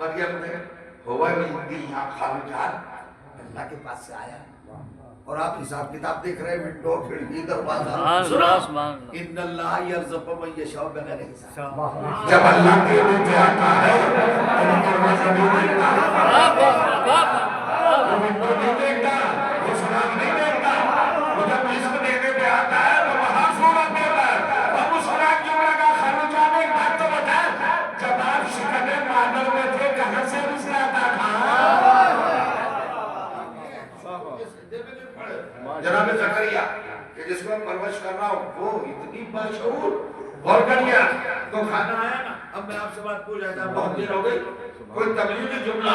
مریم نے ہوا بھی یہاں خارجات اللہ کے پاس سے آیا اور آپ حساب کتاب دیکھ رہے ہیں ونڈو کھڑکی دروازہ سنا ان اللہ یرزق من یشاء بغیر حساب جب اللہ کے لیے آتا ہے تو دروازہ نہیں دیکھتا وہ ونڈو نہیں دیکھتا وہ سلام نہیں دیکھتا وہ جب رزق دینے پہ آتا ہے تو وہاں صورت دیتا ہے اب اس سلام کیوں لگا خارجہ نے ایک بات تو بتا جب آپ شکنے مادر میں تھے کہاں سے رزق آتا تھا جناب زکریا کہ جس کو پرورش کر رہا ہوں وہ اتنی باشعور غور کریے تو کھانا آیا نا اب میں آپ سے بات پوچھ رہا تھا بہت دیر ہو گئی کوئی تبلیغی جملہ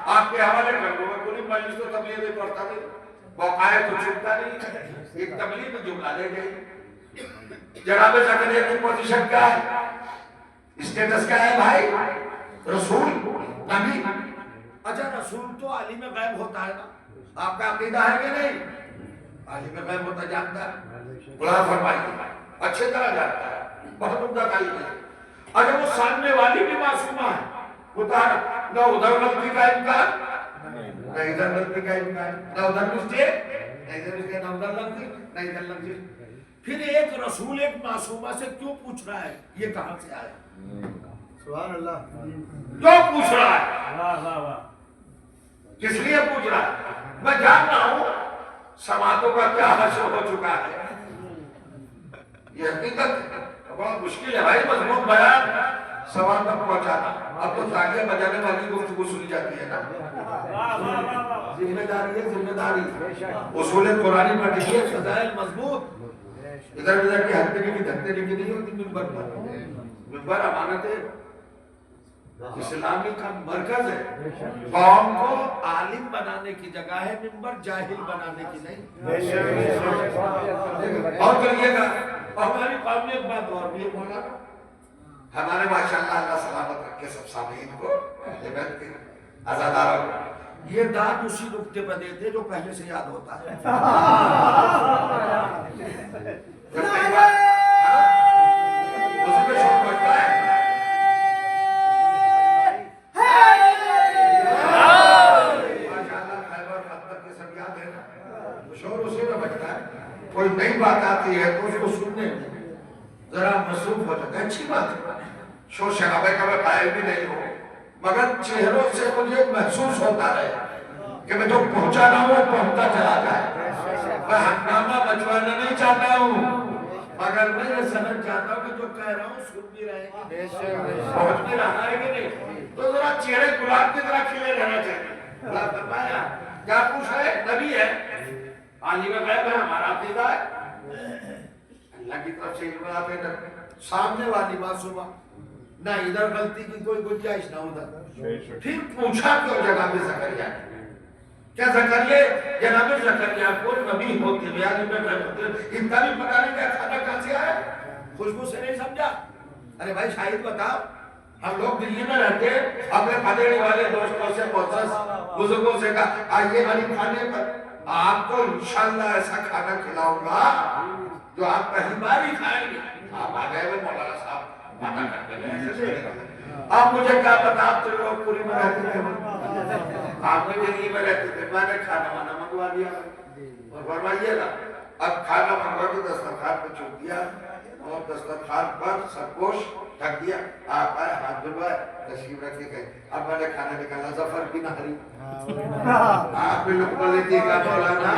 آپ کے حوالے کر دوں میں پوری مجلس تو تبلیغ نہیں پڑھتا نہیں موقع تو چھپتا نہیں ایک تبلیغی جملہ دے گئی جناب زکریا کی پوزیشن کیا ہے اسٹیٹس کیا ہے بھائی رسول نبی اچھا رسول تو عالم غیب ہوتا ہے نا آپ کا عقیدہ ہے کہ نہیں عالم غیب ہوتا جانتا ہے قرآن فرمائیے اچھے طرح جانتا ہے بہت عمدہ تعلیم ہے اگر وہ سامنے والی بھی معصومہ ہے نہ ادھر غلطی کا امکان نہ ادھر غلطی کا امکان نہ ادھر مسٹیک نہ ادھر مسٹیک نہ ادھر غلطی نہ ادھر غلطی پھر ایک رسول ایک معصومہ سے کیوں پوچھ رہا ہے یہ کہاں سے آیا سبحان اللہ کیوں پوچھ رہا ہے کس لیے پوچھ رہا ہے میں جان رہا ہوں سماعتوں کا کیا حشر ہو چکا ہے یہ حقیقت بہت مشکل ہے بھائی مضمون بیان سماعت تک پہنچانا اب تو تالیاں بجانے والی گفتگو سنی جاتی ہے نا ذمہ داری ہے ذمہ داری اصول قرآنی پڑھی ہے فضائل مضبوط ادھر ادھر کی ہتھیلی کی دھکتری کی نہیں ہوتی منبر پر منبر امانت ہے اسلامی کا مرکز ہے قوم کو عالم بنانے کی جگہ ہے منبر جاہل بنانے کی نہیں اور کریے گا ہماری قوم میں ایک بات اور بھی ہے ہمارے ماشاءاللہ اللہ سلامت رکھے سب سامعین کو عزاداروں یہ داد اسی نقطے پر دیتے جو پہلے سے یاد ہوتا ہے اسی پہ شوق بچتا ہے کوئی نئی بات آتی ہے تو اس کو سننے میں ذرا مصروف ہو جاتا ہے اچھی بات ہے شور شرابے کا میں قائل بھی نہیں ہوں مگر چہروں سے مجھے محسوس ہوتا رہے کہ میں جو پہنچا رہا ہوں وہ پہنچتا چلا جائے میں ہنگامہ مچوانا نہیں چاہتا ہوں مگر میں یہ سمجھ چاہتا ہوں کہ جو کہہ رہا ہوں سن بھی رہے گا پہنچ بھی رہا ہے کہ نہیں تو ذرا چہرے گلاب کی طرح کھلے رہنا چاہیے اللہ فرمایا کیا پوچھ رہے نبی ہے عالم غیب ہے ہمارا عقیدہ ہے اللہ کی طرف سے علم آتے ہیں سامنے والی معصومہ نہ ادھر غلطی کی کوئی گنجائش نہ ادھر پھر پوچھا کیوں جناب زکریا کیا زکریا جناب زکریا کو نبی ہوتے ہوئے عالم غیب ہوتے اتنا بھی پتہ نہیں کیا کھانا کہاں سے آیا خوشبو سے نہیں سمجھا ارے بھائی شاہد بتاؤ ہم لوگ دلی میں رہتے اپنے پدیڑی والے دوستوں سے معزز بزرگوں سے کہا آئیے علی کھانے پر آپ کو انشاءاللہ ایسا کھانا کھلاؤں گا جو آپ پہلی بار ہی کھائیں گے آپ آگئے ہوئے مولانا صاحب باتاں کرتے ہیں آپ مجھے کیا پتا آپ تو لوگ پوری میں رہتے تھے آپ نے دلی میں رہتے تھے میں نے کھانا وانا منگوا دیا اور فرمائیے نا اب کھانا منگوا کے دسترخوان پہ چھوڑ دیا اور دسترخوان پر سب گوشت ڈھک دیا آپ آئے ہاتھ دھلوائے تشریف رکھ کے گئے اب میں نے کھانا نکالا ظفر کی نہری آپ بھی لقمہ لیتی ہے کہ مولانا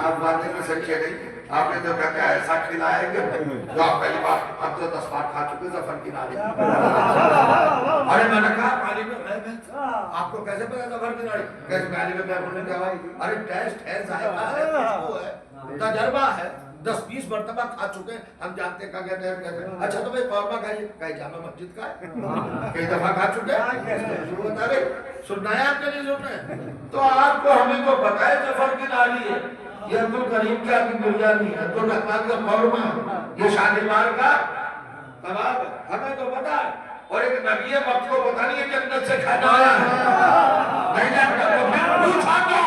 آپ باتیں میں سچے نہیں آپ نے تو کہا کہ ایسا کھلائیں گے جو آپ پہلی بار اب تو 10 بار کھا چکے ظفر کی نہری ارے میں نے کہا عالم غیب ہے آپ کو کیسے پتا ظفر کی نہری کیسے عالم غیب ہونے کیا بھائی ارے ٹیسٹ ہے ذائقہ ہے خوشبو ہے تجربہ ہے 10-20 مرتبہ کھا چکے ہم جانتے کہا کہتے ہیں اچھا تو بھئی قورمہ کھائیے کہیں جامع مسجد کا ہے کئی دفعہ کھا چکے خوشبو بتا رہے سننا ہے آپ کے نہیں سننا ہے تو آپ کو ہمیں تو پتا ہے ظفر کی نہری ہے یہ عبد الکریم کیا کی بریانی ہے عبد الرحمن کا قورمہ یہ شالیمار کا کباب ہے ہمیں تو پتا ہے اور ایک نبی وقت کو پتا نہیں ہے جنت سے کھانا آیا ہے نہیں جانتا تو پھر پوچھا کیوں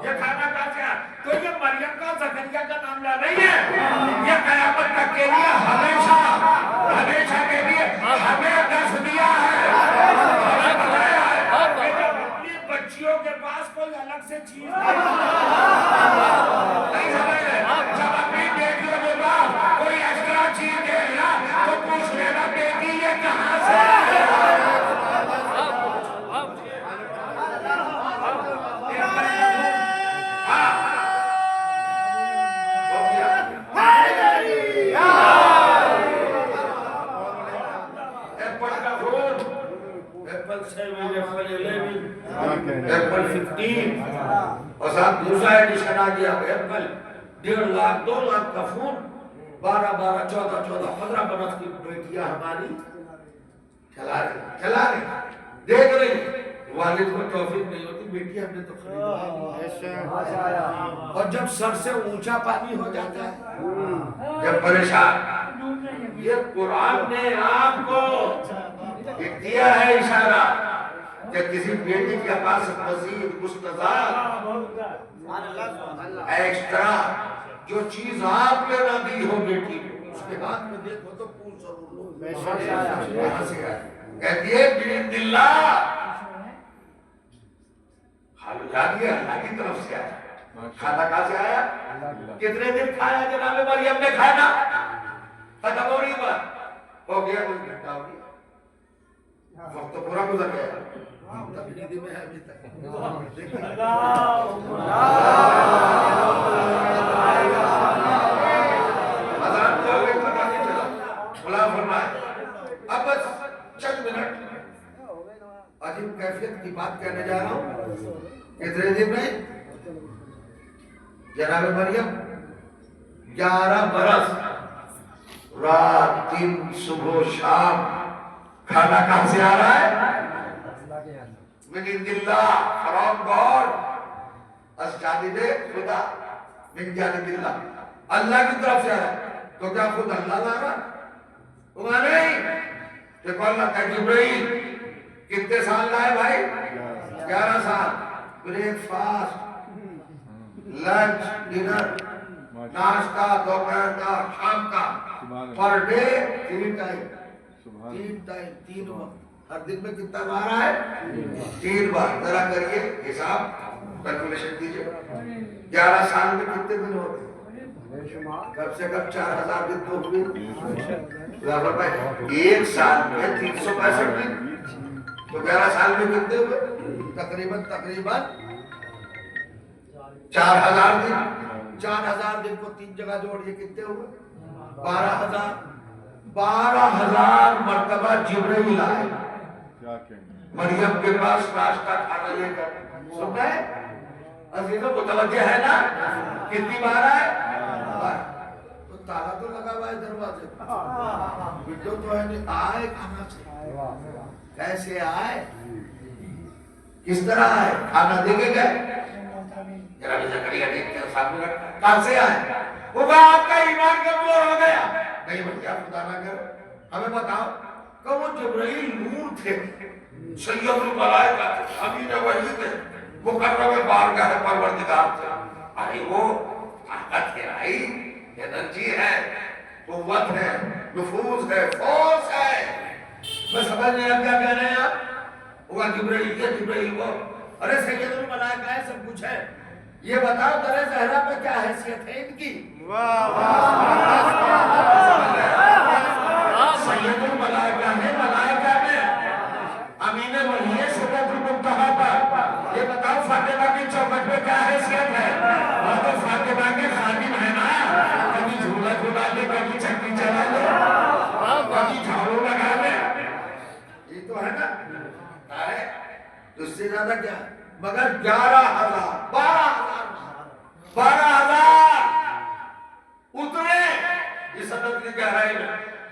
یہ کھانا کہاں سے آیا تو یہ مریم کا زکریا کا معاملہ نہیں ہے، یہ قیامت تک کے لیے ہمیشہ ہمیشہ کے لیے ہمیں دس دیا ہے، ہمیں بتایا ہے کہ جب اپنی بچیوں کے پاس کوئی الگ سے چیز نہیں سمجھ رہے، جب اپنی بیٹیوں کے پاس کوئی ایکسٹرا چیز دے رہا تو پوچھ لینا بیٹی یہ کہاں سے ہے؟ ایپل 15 اور ساتھ دوسرا ایڈیشن آ گیا ایپل 1.5 لاکھ 2 لاکھ کا فون 12 14 15 برس کی بیٹیاں ہماری چلا رہی دیکھ رہی والد کو توفیق نہیں ہوتی بیٹی ہم نے تو خریدا اور جب سر سے اونچا پانی ہو جاتا ہے جب پریشان یہ قرآن نے آپ کو دیا ہے اشارہ کہ کسی بیٹی کے پاس مزید مستضاد ایکسٹرا جو چیز آپ نے نہ دی ہو بیٹی کو اس کے ہاتھ میں دیکھو تو پوچھ ضرور لو کہتی ہے بِإِذْنِ اللَّهِ حال جادی ہے اللہ کی طرف سے آیا کھانا کہاں سے آیا کتنے دن کھایا جناب مریم نے کھانا ختم ہو رہی بات ہو گیا کوئی گھنٹہ ہو گیا وقت تو پورا گزر گیا تقلیدی میں ہے ابھی تک حضرات کو ایک پتہ نہیں چلا خلا فرمائے اب بس چند منٹ عجیب کیفیت کی بات کہنے جا رہا ہوں کتنے دن میں جناب مریم 11 برس رات دن صبح شام کھانا کہاں سے آ رہا ہے من عند اللہ فرام گاڈ از جانب خدا من جانب اللہ اللہ کی طرف سے آ رہا ہے تو کیا خود اللہ لا رہا ہوا نہیں دیکھو اللہ کا جبرائیل کتنے سال لائے بھائی 11 سال بریک فاسٹ لنچ ڈنر ناشتہ دوپہر کا شام کا پر ڈے 3 ٹائم 3 وقت ہر دن میں کتنا بار ہے 3 بار ذرا کریے حساب کیلکولیشن کیجئے 11 سال میں کتنے دن ہوتے کم سے کم 4000 دن تو ہوئے ایک سال میں 365 دن تو 11 سال میں کتنے ہوئے تقریباً 4000 دن 4000 دن کو 3 جگہ جوڑیے کتنے ہوئے 12000 مرتبہ جبرائیل آئے مریم کے پاس ناشتہ کھانا لے کر سنتا ہے عزیزوں متوجہ ہے نا کتنی بار آئے تو تالا تو لگا ہوا ہے دروازے ویڈیو تو ہے نہیں آئے کھانا سے کیسے آئے کس طرح آئے کھانا دے کے گئے جناب زکریا دیکھ کے سامنے رکھا کہاں سے آئے وہ کہا آپ کا ایمان کمزور ہو گیا نہیں بھیا خدا نہ کرے ہمیں بتاؤ کہ وہ جبرائیل نور تھے سید الملائکہ امین وحی تھے مقرب بارگاہ پروردگار تھے ارے وہ طاقت ہے بھائی انرجی ہے قوت ہے نفوذ ہے فورس ہے میں سمجھ نہیں آپ کیا کہہ رہے ہیں آپ وہ جبرائیل کے جبرائیل وہ ارے سید الملائکہ ہے سب کچھ ہے یہ بتاؤ در زہرا پہ کیا حیثیت ہے ان کی سید الملائکہ ہے ملائکہ میں امین وحی ہے سدرۃ المنتہا پر یہ بتاؤ فاطمہ کی چوکٹ پہ کیا حیثیت ہے وہ تو فاطمہ کے خادم ہے نا کبھی جھولا جھولا لے کبھی چکی چلا لے کبھی جھاڑو لگا لے یہ تو ہے نا ہے اس سے زیادہ کیا ہے مگر 12000 اترے اس صدق کی گہرائی میں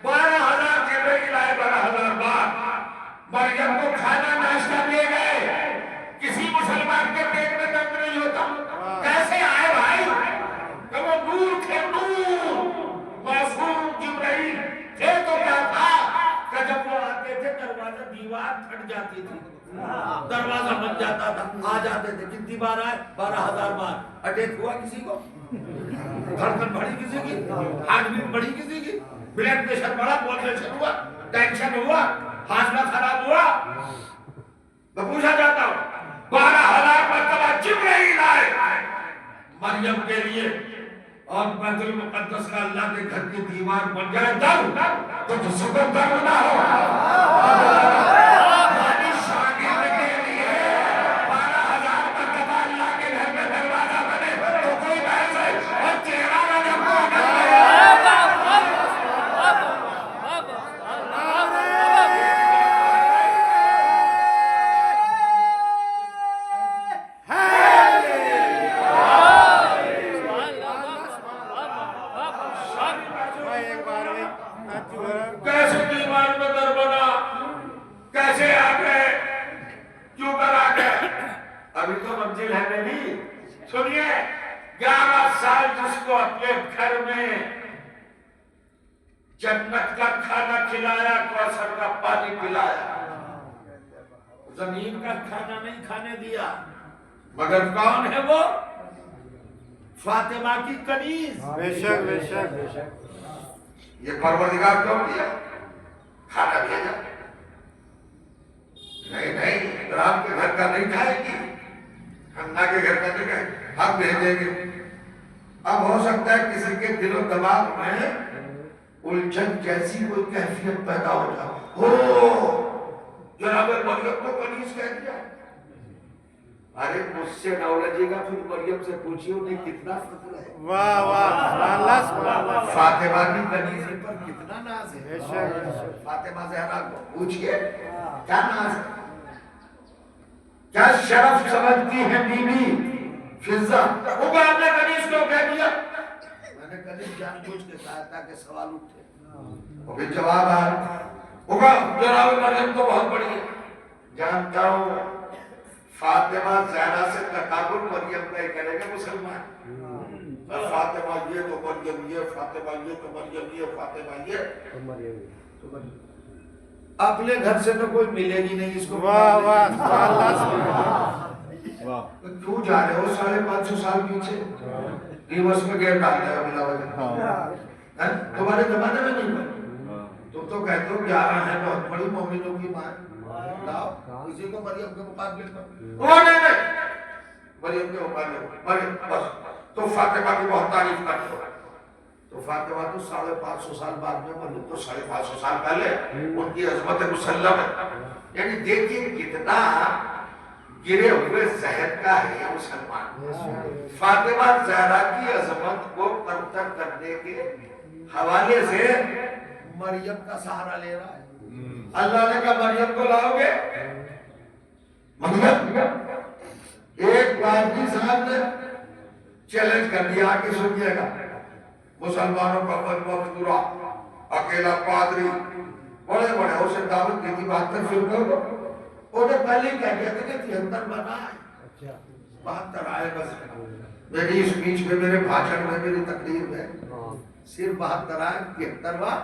12000 جبرائیل آئے 12000 بار مریم کو کھانا ناشتہ لے گئے کسی مسلمان کے پیٹ میں درد نہیں ہوتا کیسے آئے بھائی کہ وہ نور تھے نور معصوم جبرائیل تھے تو کیا تھا کہ جب وہ آتے تھے دروازہ دیوار پھٹ جاتی تھی دروازہ بن جاتا تھا آ جاتے تھے. کتنی بار آئے؟ 12,000 بار. اٹیک ہوا کسی کو؟ دھڑکن بڑھی کسی کی؟ ہارٹ بیٹ بڑھی کسی کی؟ بلڈ پریشر بڑھا؟ بلڈ پریشر ہوا؟ ٹینشن ہوا؟ ہاضمہ خراب ہوا؟ میں پوچھا جاتا ہوں 12,000 مرتبہ جبرائیل آئے مریم کے لیے اور بیت المقدس کا اللہ کے گھر کی دیوار بن جائے تب تو سکون درد نہ ہو. یعنی شاگرد کے لیے 12,000 مرتبہ اللہ کے گھر میں دروازہ بنے تو کوئی بحث ہے اور تیرا نہ کیسے دیوار میں در بنا؟ کیسے آ گئے؟ کیوں کر آ گئے؟ ابھی تو منزل ہے میری. سنیے 11 سال جس کو اپنے گھر میں جنت کا کھانا کھلایا، کوثر کا پانی پلایا، زمین کا کھانا نہیں کھانے دیا. مگر کون ہے وہ؟ فاطمہ کی کنیز. بے شک بے شک بے شک. یہ پروردگار کیوں دیا؟ کھانا بھیجا. نہیں ابراہیم کے گھر کا نہیں کھائے گی، حنا کے گھر کا نہیں کھائے گی، ہم بھیجیں گے. اب ہو سکتا ہے کسی کے دل و دماغ میں الجھن جیسی کوئی کیفیت پیدا ہو جائے. جناب مریم کو کنیز کہہ دیا. ارے مجھ سے نہ الجھے گا، پھر مریم سے پوچھیے انہیں کتنا فضل ہے. واہ واہ اللہ. فاطمہ کی کنیزی پر کتنا ناز ہے. بے شک بے شک. فاطمہ زہرا کو پوچھئے کیا ناز ہے، کیا شرف سمجھتی ہے بی بی فضہ. وہ کو آپ نے کنیز کیوں کہہ دیا؟ میں نے کنیز جان بوجھ کے کہا تاکہ سوال اٹھے. وہ بھی جواب آیا. وہ کہا جناب مریم تو بہت بڑی ہے. جانتا ہوں فاطمہ زہرا سے تقابل مریم کا ہی کرے گا مسلمان. فاطمہ یہ تو مریم یہ، فاطمہ یہ تو مریم یہ، فاطمہ یہ تو مریم. اپنے گھر سے تو کوئی ملے گی نہیں اس کو. واہ واہ اللہ. کیوں جا رہے ہو 550 سال پیچھے؟ ریورس میں گیئر ڈال رہے ہو بلا وجہ. تمہارے زمانے میں نہیں ہوئی. تم تو کہتے ہو 11 ہے بہت بڑی مومنوں کی ماں. لاؤ کسی کو مریم کے مقابلے پر. وہ نہیں مریم کے مقابلے مریم بس. تو فاطمہ کی بہت تعریف کرتے ہو. تو فاطمہ تو 550 سال بعد میں، مریم تو 550 سال پہلے. ان کی عظمت مسلم ہے. یعنی دیکھیے کتنا گرے ہوئے ذہن کا ہے مسلمان. فاطمہ زہرا کی عظمت کو پرتر کرنے کے حوالے سے مریم کا سہارا لے رہا ہے. اللہ نے کہا مریم کو لاؤ گے؟ مریم ایک پادری صاحب نے چیلنج کر دیا کہ سنیے گا مسلمانوں کا مجبورہ اکیلا پادری بڑے بڑے اسے دعوت دی تھی 72 فرقوں کو. انہیں پہلے کہہ دیا تھا کہ 73 بنا ہے. 72 آئے بس. میری اسپیچ میں، میرے بھاشن میں، میری تقریر میں صرف 72 آئے، 73واں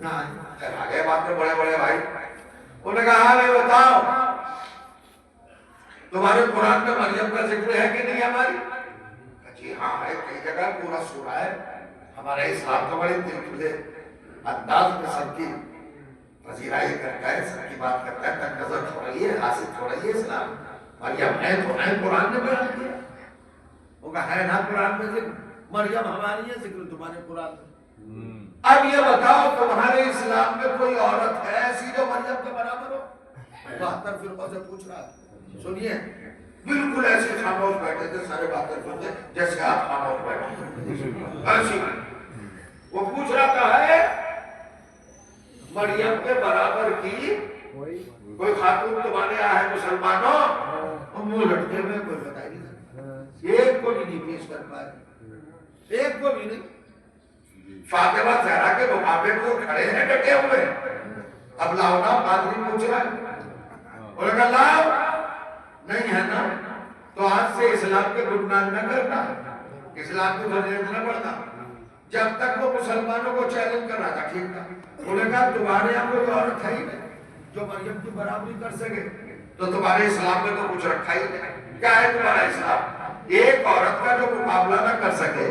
نہ آئے. آگے بات میں بڑے بڑے بھائی انہوں نے کہا ہاں بتاؤ تمہارے قرآن میں مریم کا ذکر ہے کہ نہیں ہماری؟ جی ہاں ہے، کئی جگہ پورا سورہ ہے. ہمارے اسلام تو بڑے دل کھلے انداز میں سب کی پذیرائی کرتا ہے، سب کی بات کرتا ہے. تک نظر ہو رہی ہے، حاصل ہو رہی ہے اسلام. مریم ہے تو ہے، قرآن نے بیان کیا. وہ کہا ہے نا قرآن میں ذکر. مریم ہماری ہے، ذکر تمہارے قرآن میں. اب یہ بتاؤ تمہارے اسلام میں کوئی عورت ہے ایسی جو مریم کے برابر ہو؟ 72 فرقوں سے پوچھ رہا ہے. سنیے بالکل ایسے خاموش بیٹھے تھے سارے 72 فرقے جیسے آپ خاموش بیٹھے ایسی. وہ پوچھ رہا تھا ہے مریم کے برابر کی کوئی خاتون تمہارے یہاں ہے مسلمانوں؟ منہ لٹکے میں کوئی بتائی نہیں. ایک کو بھی نہیں پیش کر پائے، ایک کو بھی نہیں. فاطمہ زہرا کے مقابلے کو کھڑے ہیں ڈٹے ہوئے. اب لاؤ نا، پادری پوچھ رہا ہے. انہوں نے کہا لاؤ. نہیں ہے نا تو آج سے اسلام کے گڈنان نہ کرنا، اسلام کی فضیلت نہ پڑھنا. جب تک وہ مسلمانوں کو چیلنج کر رہا تھا ٹھیک تھا. انہوں نے کہا تمہارے یہاں کوئی عورت ہے ہی نہیں جو مریم کی برابری کر سکے. تو تمہارے اسلام میں تو کچھ رکھا ہی نہیں. کیا ہے تمہارا اسلام؟ ایک عورت کا جو مقابلہ نہ کر سکے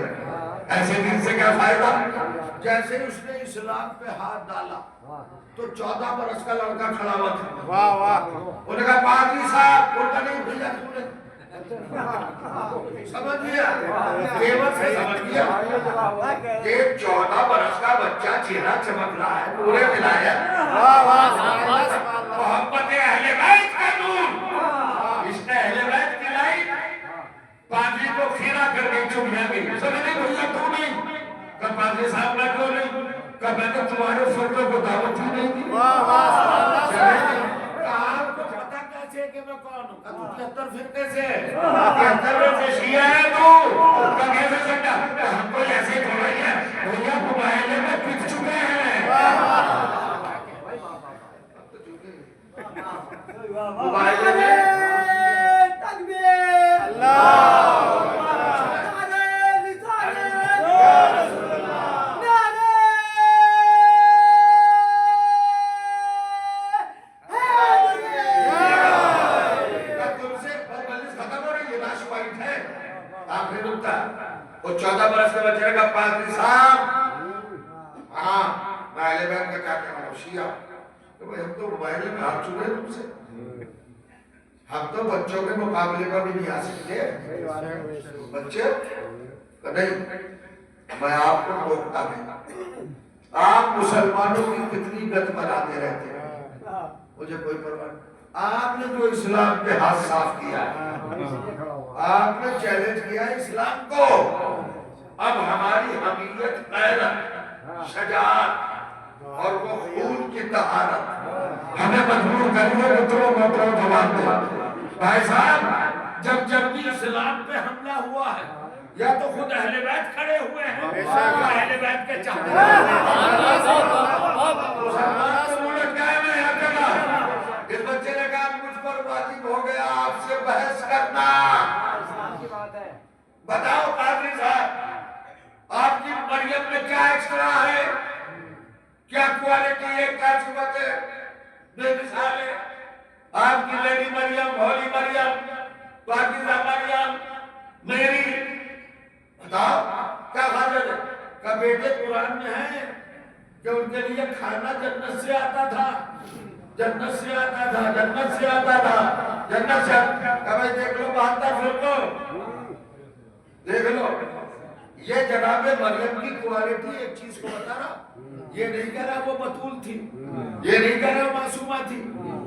ایسے دن سے کیا فائدہ؟ جیسے اس نے اسلام پہ ہاتھ ڈالا تو 14 برس کا لڑکا کھڑا ہوا تھا. واہ واہ انہوں نے کہا پادری صاحب، ان کا نہیں بھیا تم نے سمجھ لیا، دیور سے سمجھ لیا کہ 14 برس کا بچہ چہرہ چمک رہا ہے، پورے ولایت واہ واہ سبحان اللہ سبحان اللہ محبت اہل بیت کا نور. اس نے اہل بیت کی لائٹ پادری کو کھیرا کر کے چوبیاں گئی. سمجھ نہیں بھیا تو نہیں کہ پادری صاحب میں کیوں نہیں کہ میں تو تمہارے فرقوں کو دعوت ہی نہیں دی. واہ واہ سبحان اللہ سبحان اللہ آپ کو پتا کیسے کہ میں کون ہوں؟ کہ 73 فرقے سے 73 میں سے شیعہ ہے تو کہ کیسے سکتا ہم کو ایسے تھوڑا ہی ہے بھیا مباہلے میں پک چکے ہیں. مباہلے میں وہ 14 برس کا بچے کا پادری صاحب، ہاں میں اہل بیت کا کیا کہنا ہوں شیعہ کہ ہم تو موبائل میں ہاتھ چکے تم سے، ہم تو بچوں کے مقابلے پر بھی نہیں آ سکتے. بچے نہیں، میں آپ کو روکتا نہیں. آپ مسلمانوں کی کتنی گت بناتے رہتے ہیں، مجھے کوئی پرواہ نہیں. آپ نے جو اسلام پہ ہاتھ صاف کیا ہے، آپ نے چیلنج کیا اسلام کو. اب ہماری حمیت، غیرت، شجاعت اور وہ خون کی طہارت ہمیں مجبور کریے مطلب مطلب جواب دے. بھائی صاحب جب بھی اسلام پہ حملہ ہوا ہے یا تو خود اہل بیت کھڑے ہوئے ہیں یا اہل بیت کے چاہنے اس بچے نے کہا مجھ پر واجب ہو گیا آپ سے بحث کرنا. بتاؤ قادری صاحب آپ کی مریم میں کیا ایکسٹرا ہے، کیا کوالٹی ہے، کیا صفت ہے؟ بے مثال ہے. آپ کی لیڈی مریم، ہولی مریم، پاکیزہ مریم، میری، بتاؤ کیا حاضر ہے؟ کہ بیٹے قرآن میں ہیں کہ ان کے لیے کھانا جنت سے آتا تھا، جنت سے آتا تھا، جنت سے آتا تھا، جنت سے آتا تھا. کہ بھائی دیکھ لو 72 فرقوں، دیکھ لو. یہ جناب مریم کی کوالٹی ایک چیز کو بتا رہا، یہ نہیں کہہ رہا وہ بطول تھی، یہ نہیں کہہ رہا وہ معصومہ تھی،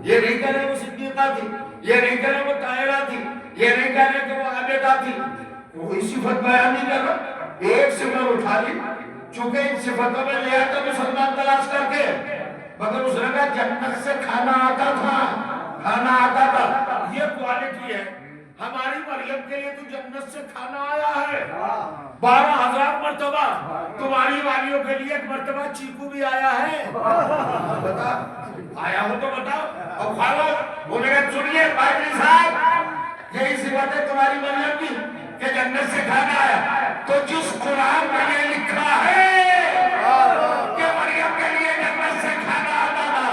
یہ نہیں کہہ رہا وہ صدیقہ تھی، یہ نہیں کہہ رہا وہ طاہرہ تھی، یہ نہیں کہہ رہا کہ وہ عابدہ تھی. کوئی صفت بیان نہیں کر رہا، ایک صفت اٹھا لی. چونکہ ان صفتوں میں لیا تو مسلمان تلاش کر کے، مگر اس نے کہا جنت سے کھانا آتا تھا، کھانا آتا تھا. یہ کوالٹی ہے ہماری مریم کے لیے. تو جنت سے کھانا آیا ہے 12,000 مرتبہ. تمہاری والیوں کے لیے ایک مرتبہ چیکو بھی آیا ہے. بتا آیا ہو تو بتاؤ. اور خالو بولے گا سنیے پادری صاحب، یہی صفت ہے تمہاری مریم کی کہ جنت سے کھانا آیا. تو جس قرآن میں یہ لکھا ہے کہ مریم کے لیے جنت سے کھانا آتا تھا،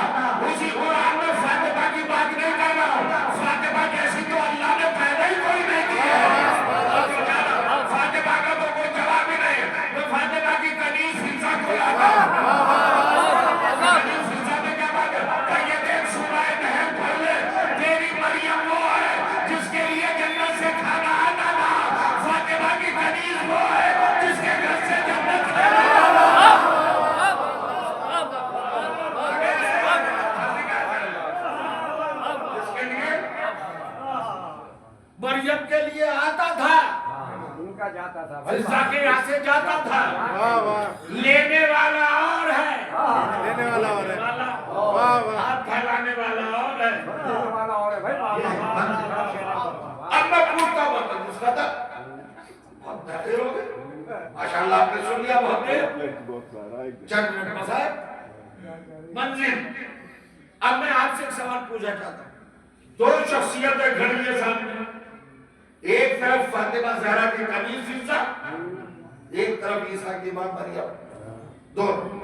اسی قرآن میں فاطمہ کی بات نہیں کر رہا ہوں. فاطمہ جیسی تو اللہ نے پیدا ہی کوئی نہیں کی ہے. فاطمہ کا تو کوئی جواب ہی نہیں. تو فاطمہ کی کنیز حصہ کھلا تھا. کنیز حصہ میں کیا بات ہے کہ یہ دیکھ سورہ نحل پڑھ لے، تیری مریم وہ ہے جس کے لیے جنت سے کھانا آتا تھا. فاطمہ کی کنیز وہ ہے جس کے گھر سے جنت کھانا آتا تھا. مریم کے لیے آتا تھا، عیسیٰ کے یہاں سے جاتا تھا. لینے والا اور ہے، لینے والا اور ہے. واہ واہ ہاتھ پھیلانے والا اور ہے. اب میں پوچھتا ہوں جس کا تھا بہت دیر ہو گئے ماشاءاللہ آپ نے سن لیا بہت دیر چند منٹ مسائل منزل. اب میں آپ سے ایک سوال پوچھنا چاہتا ہوں. دو شخصیتیں کھڑی ہیں سامنے، ایک طرف فاطمہ زہرا کی قمیص حصہ، ایک طرف عیسیٰ کی ماں مریم. دونوں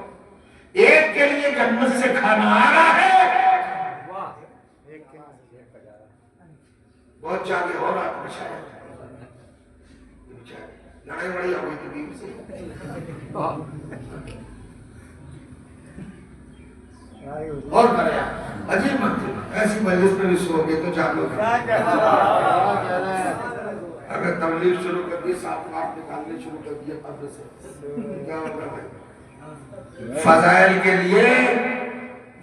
ایک کے لیے جنت سے کھانا آ رہا ہے، بہت چاہیے ہو رات میں شاید لڑائی بڑی ہو گئی تھی بیوی سے اور کرے عجیب منزل ایسی مجلس میں بھی سو گئے تو چالو اگر تبلیغ شروع کر دی صاف کاٹ نکالنے شروع کر دیے قبر سے کیا ہوگا بھائی فضائل کے لیے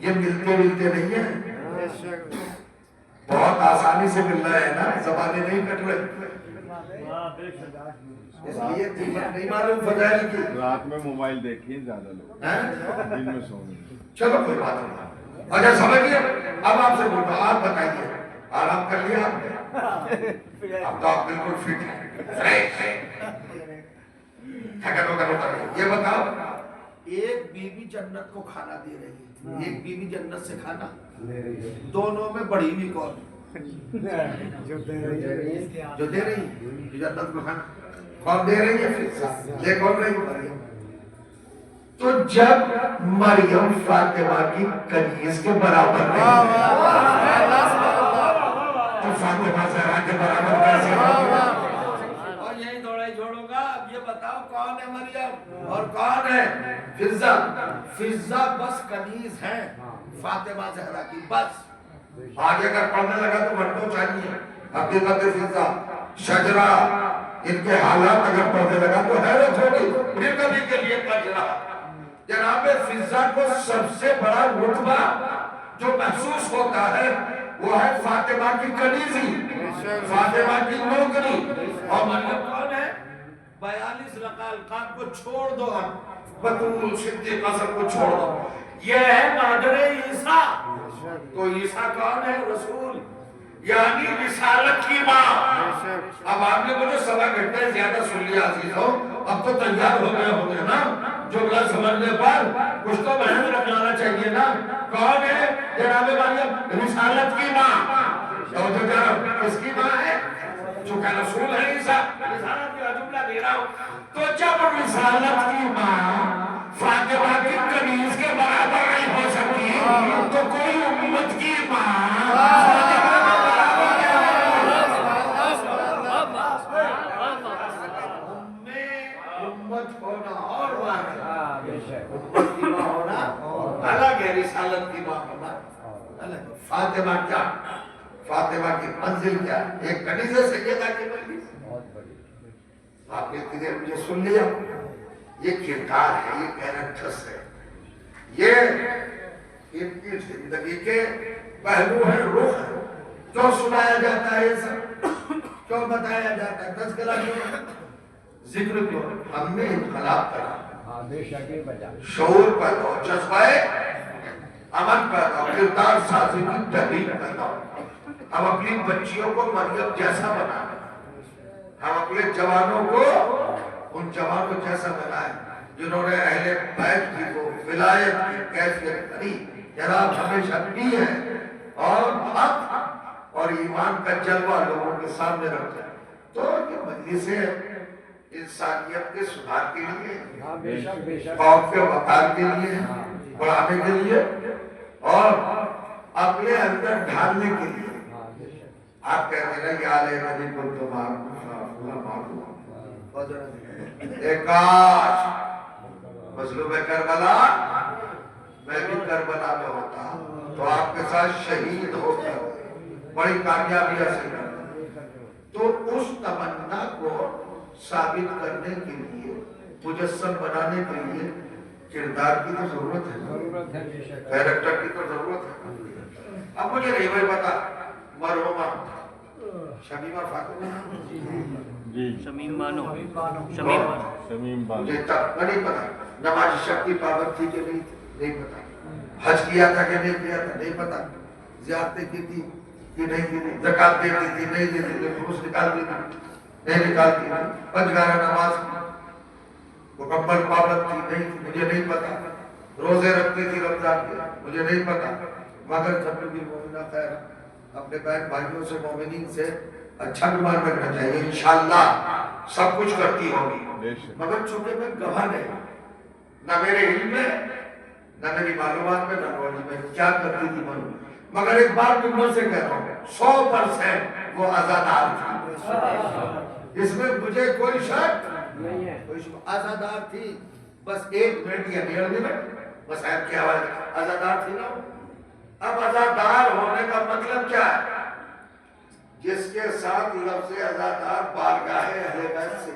یہ ملتے نہیں ہیں بہت آسانی سے مل رہا ہے نا زبانیں نہیں کٹ رہے اس لیے قیمت نہیں معلوم فضائل کی رات میں موبائل دیکھیے زیادہ لوگ دن میں سو گئے چلو کوئی بات نہیں اچھا سمجھیے اب آپ سے بولتا ہوں آپ بتائیے آرام کر لیا آپ نے اب تو آپ بالکل فٹ ہیں تھکن وغیرہ اتر گئی یہ بتاؤ ایک بیوی جنت کو کھانا دے رہی ہے ایک بیوی جنت سے کھانا دونوں میں بڑی ہوئی کون جو دے رہی ہے جنت کو کھانا کون دے رہی ہے پھر یہ کون رہی مریم تو جب مریم فاطمہ کی کنیز کے برابر نہیں تو فاطمہ زہرا کے برابر کیسے اور یہی دوڑائی چھوڑوں گا اب یہ بتاؤ کون ہے مریم اور کون ہے فضہ فضہ بس کنیز ہے فاطمہ زہرا کی بس آگے اگر پڑھنے لگا تو بڑھتوں چاہیے حقیقت فضہ شجرہ ان کے حالات اگر پڑھنے لگا تو حیرت ہوگی پھر کبھی کے لیے کجرہ جناب فضہ کو سب سے بڑا رتبہ جو محسوس ہوتا ہے وہ ہے فاطمہ کی کنیزی فاطمہ کی نوکری اور مریم کون ہے 42 رقالقان کو چھوڑ دو بطول صدیقہ سب کو چھوڑ دو یہ ہے مادر عیسیٰ تو عیسیٰ کون ہے رسول یعنی رسالت کی ماں اب آپ نے مجھے سوا گھنٹے زیادہ سن لیا عزیزوں اب تو تیار ہو گئے ہوں گے نا جملہ سمجھنے پر کچھ تو بہن رکھنا چاہیے نا کون ہے جناب مریم رسالت کی ماں تو جو جناب کس کی ماں ہے جو کہ رسول ہے عیسیٰ رسالت کی جملہ دے رہا ہوں تو جب رسالت کی ماں فاطمہ کی کنیز کے برابر نہیں ہو سکتی تو کوئی امت کی ماں الگ ہے رسالت کی ماں ہونا فاطمہ کیا فاطمہ کی منزل کیا ایک کنیزہ سیدہ کی منزل آپ نے اتنی مجھے سن لیا یہ کردار ہے یہ کیریکٹرز ہے یہ ان کی زندگی کے پہلو ہے روح ہے جو سنایا جاتا ہے سب کیوں بتایا جاتا ہے تذکرہ کیوں ذکر کیوں ہم نے انقلاب کرا شعور پیدا ہو جذبہ عمل پیدا ہو کردار سازی کی تحریک پیدا ہو ہم اپنی بچیوں کو مریم جیسا بنا ہم اپنے جوانوں کو ان جوانوں جیسا بنائیں جنہوں نے اہل بیت کی کو ولایت کی کیفیت کری جناب ہمیشہ بھی ہے اور حق اور ایمان کا جلوہ لوگوں کے سامنے رکھتے ہیں تو یہ مجلسیں انسانیت کے سدھار کے لیے قوم کے وقار کے لیے بڑھانے کے لیے اور اپنے اندر ڈھالنے کے لیے آپ کہتے ہیں کہ آلے نبی کو تو کاش مظلوم کربلا میں بھی کربلا میں ہوتا تو آپ کے ساتھ شہید ہو کر بڑی کامیابی حاصل کرتا تو اس تمنا کو ثابت کرنے کے لیے مجسم بنانے کے لیے کردار کی تو ضرورت ہے کیریکٹر کی تو ضرورت ہے اب مجھے نہیں بھائی پتا مرحومہ شمیمہ فاطمہ شمیم بانو مجھے تب نہیں پتا نماز شب کی پابند تھی کہ نہیں پتا حج کیا تھا کہ نہیں کیا تھا نہیں پتا زیارتیں کی تھی کہ نہیں کی تھی زکات دیتی تھی نہیں دیتی تھی خروج نکالتی تھی نہیں نکالتی تھی پنجگارہ نماز مکمل پابند تھی نہیں مجھے نہیں پتا روزے رکھتی تھی رمضان کے مجھے نہیں پتا مگر جب بھی مومنہ خیر اپنے بہن بھائیوں سے مومنین سے اچھا گمان رکھنا چاہیے انشاءاللہ سب کچھ کرتی ہوگی مگر چونکہ میں گواہ نہیں نہ میرے علم میں نہ میری معلومات میں نہ نالج میں کیا کرتی تھی معلوم مگر ایک بار تم سے کہتا ہوں 100% وہ عزادار تھی، اس میں مجھے کوئی شک نہیں ہے، عزادار تھی، بس 1 منٹ یا 1.5 منٹ بس آپ کی آواز عزادار تھی نا۔ اب عزادار ہونے کا مطلب کیا ہے؟ جس کے ساتھ لفظ عزادار بارگاہ اہل بیت سے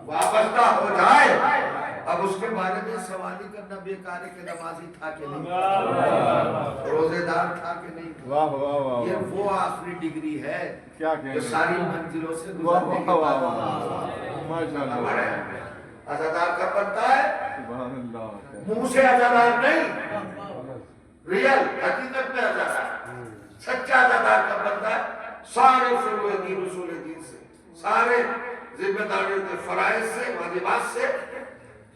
وابستہ ہو جائے، اب اس کے بارے میں سوال ہی کرنا بیکار ہے کہ نمازی تھا کہ نہیں، روزے دار تھا کہ نہیں۔ واہ واہ واہ، یہ وہ آخری ڈگری ہے کیا جو کہیں، ساری منزلوں سے گزرنے کے بعد ماشاء اللہ، عزادار کب بنتا ہے؟ سبحان اللہ، منہ سے عزادار نہیں، ریل حقیقت میں عزادار، سچا عزادار کب بنتا ہے؟ سارے فروع دین اصول دین سے، سارے ذمہ داریوں کے فرائض سے، واجبات سے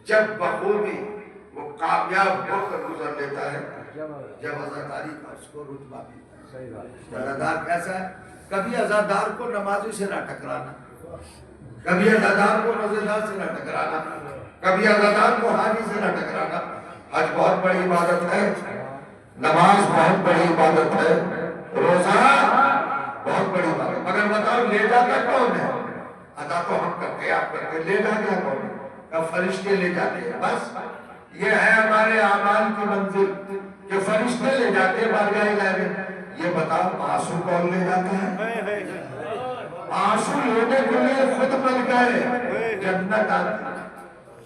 جب بخوبی وہ کامیاب ہو کر گزر لیتا ہے، جب عزاداری کا اس کو رتبہ ملتا ہے۔ عزادار کیسا ہے؟ کبھی عزادار کو نمازی سے نہ ٹکرانا، کبھی عزادار کو روزے دار سے نہ ٹکرانا، کبھی عزادار کو حاجی سے نہ ٹکرانا۔ حج بہت بڑی عبادت ہے، نماز بہت بڑی عبادت ہے، روزہ بہت بڑی بات ہے، مگر بتاؤ لے جاتا کون ہے؟ ادا تو ہم کرتے آپ کرتے، لے جاتا کون ہے؟ اب فرشتے لے جاتے ہیں، بس یہ ہے ہمارے اعمال کی منزل کہ فرشتے لے جاتے ہیں بارگاہ الہی میں۔ یہ بتاؤ آنسو کون لے جاتا ہے؟ آنسو لینے کے لیے خود مل گئے، جنت آتی،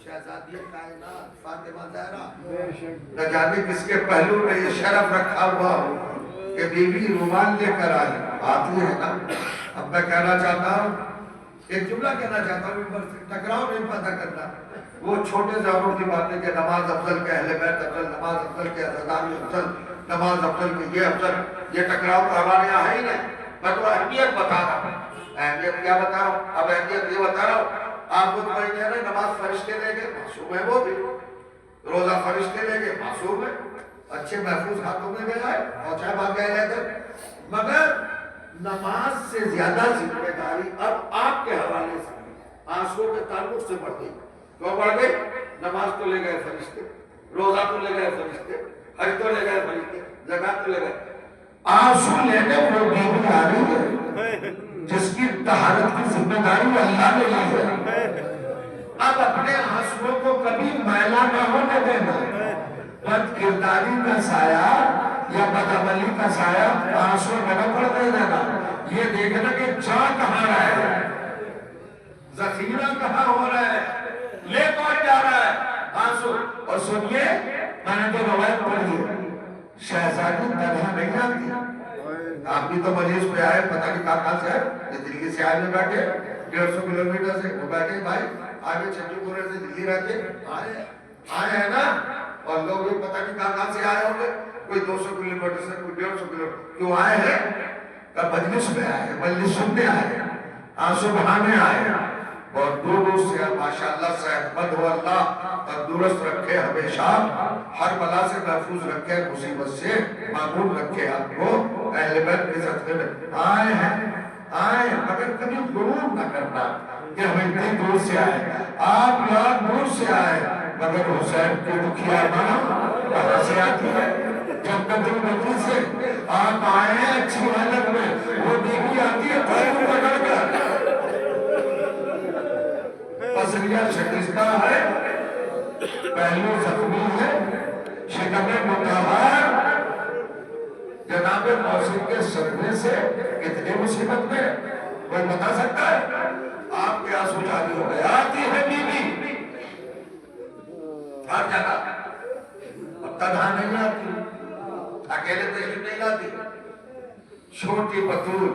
شہزادی کائنات فاطمہ زہرا، نہ جانے کس کے پہلو میں یہ شرف رکھا ہوا ہو کہ بی بی رومال لے کر آتی ہے نا۔ اب میں کہنا چاہتا ہوں، ایک جملہ کہنا چاہتا ہوں، ٹکراؤ نہیں پیدا کرنا، وہ چھوٹے زوروں کی باتیں کہ نماز افضل کے اہل بیت افضل، نماز افضل کے عزاداری افضل، نماز افضل کے یہ افضل، یہ ٹکراؤ تو ہمارے یہاں ہے ہی نہیں۔ میں تو اہمیت بتا رہا ہوں، اہمیت کیا بتا رہا ہوں؟ اب اہمیت یہ بتا رہا ہوں، آپ کو کوئی کہہ رہے نماز فرشتے لے گئے، معصوم ہے وہ بھی، روزہ فرشتے لے گئے، معصوم ہے، اچھے محفوظ ہاتھوں میں گیا ہے، پہنچا بھاگ گئے تک، مگر نماز سے زیادہ ذمہ داری اب آپ کے حوالے سے آنسو کے تعلق سے بڑھ گئی۔ کیوں بڑھ گئی؟ نماز تو لے گئے فرشتے، روزہ تو لے گئے فرشتے، حج تو لے گئے فرشتے، زکات تو لے گئے، آنسو لینے وہ بیوی آ رہی ہے جس کی طہارت کی ذمہ داری اللہ نے لی ہے۔ اب اپنے آنسوؤں کو کبھی میلا نہ ہونے دینا، بد کرداری کا سایہ یا بدعملی کا سایہ آنسو میں نہ پڑنے دینا، یہ دیکھنا کہ جان کہاں رہا ہے، ذخیرہ کہاں ہو رہا ہے، لے کون جا رہا ہے آنسو۔ اور سنیے، میں نے تو روایت پڑھی ہے، شہزادی تنہا نہیں آتی، آپ بھی تو مجلس پہ آئے، پتہ نہیں کہاں سے آئے، یہ دلی سے آئے میں بیٹھے 150 کلومیٹر سے وہ بیٹھے، بھائی آگے چھٹی پورے سے دلی رہتے آئے ہیں نا، اور لوگ یہ پتہ نہیں کہاں سے آئے ہوں گے، کوئی 200 کلومیٹر سے، کوئی 150 کلومیٹر، کیوں آئے ہیں؟ کہ مجلس میں آئے، مجلس سننے آئے، آنسو بہانے آئے، بہت دور دور سے ماشاءاللہ صحت مند ہو، اللہ تندرست رکھے، ہمیشہ ہر بلا سے محفوظ رکھے، مصیبت سے معمول رکھے آپ کو، اہل بیت کے صدقے میں آئے ہیں، مگر کبھی غرور نہ کرنا کہ ہم اتنی دور سے آئے، آپ یہاں دور سے آئے، مگر حسین کی دکھیا ماں کہاں سے آتی ہے؟ جنت المدی سے آپ آئے ہیں اچھی حالت میں، وہ بیوی آتی ہے پہلو پکڑ کر، پسلیہ شکستہ ہے، پہلو زخمی ہے، شکم متحر، جناب موسیقی کے صدمے سے کتنے مصیبت میں کوئی بتا سکتا ہے؟ آپ کے آنسو جاری ہو گئے، آتی ہے بی بی ہر جگہ، اب تنہا نہیں آتی، اکیلے تشریف نہیں لاتی، چھوٹی بطول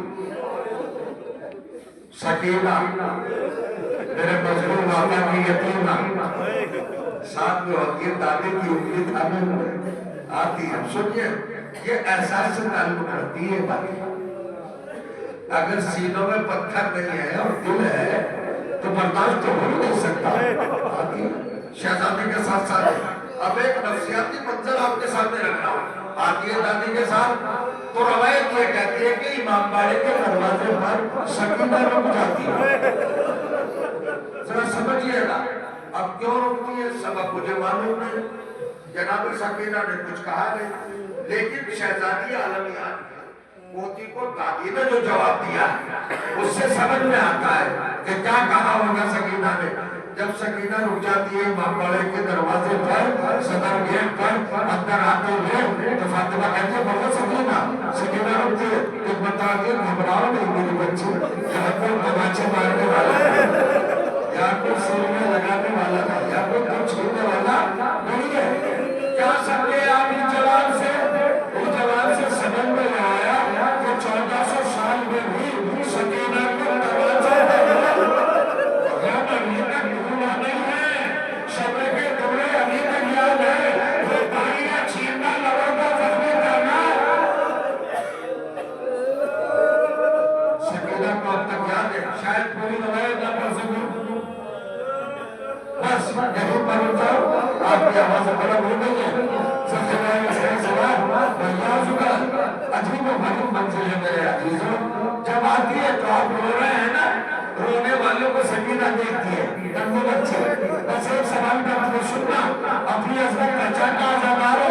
سکینہ میرے مظلوم آقا کی یتیمہ ساتھ میں ہوتی ہے، دادی کی انگلی تھامے ہوئے آتی ہے۔ سنیے، یہ احساس سے تعلق رکھتی ہے بات، اگر سینوں میں پتھر نہیں ہے اور دل ہے تو برداشت تو ہو نہیں سکتا، آتی ہے شہزادی کے ساتھ ساتھ۔ اب ایک نفسیاتی منظر آپ کے سامنے رکھنا آتی ہے دادی کے ساتھ، تو روایت یہ کہتی ہے کہ امام باڑے کے دروازے پر سکینہ رک جاتی ہے، ذرا سمجھئے گا اب کیوں رکتی ہے، سبب مجھے معلوم نہیں، جناب سکینہ نے کچھ کہا نہیں، لیکن شہزادی عالمیان پوتی کو دادی نے جو جواب دیا اس سے سمجھ میں آتا ہے کہ کیا کہا ہوگا سکینہ نے. جب سکینہ رک جاتی ہے امام باڑے کے دروازے پر صدر گیٹ پر اندر آتے ہوئے تو فاطمہ کہتی ہے بابا سکینہ. سکینہ رکتی ہے ایک بتا کے گھبراؤ نہیں میری بچی, یہاں کوئی تماچے مارنے والا ہے یا کوئی سر میں لگانے والا ہے یا کوئی کچھ چھوڑنے والا نہیں ہے. کیا سمجھے آپ اس جواب سے؟ اس جواب سے سمجھ میں آیا کہ 1400 سال میں بھی سکینہ کو تماچے غم ابھی تک بھولا نہیں ہے, شبے کے دورے ابھی تک یاد ہے, وہ پانیاں چھیننا لوگوں کا زخمی کرنا. سکینہ کو اب تک یاد ہے, شاید پوری روایت نہ پڑھ سکوں, بس یہی پر جاؤ. آپ کی آواز بڑا ہو گئی ہے. سکینہ میں صحیح سوال بھیا چکا عجیب و غریب منزل ہے میرے عزیزوں. جب آتی ہے تو آپ رو رہے ہیں نا, رونے والوں کو سکینہ دیکھتی ہے نمو بچے. بس ایک سوال کا مطلب سننا, اپنی عظمت پہچاننا آزادارو.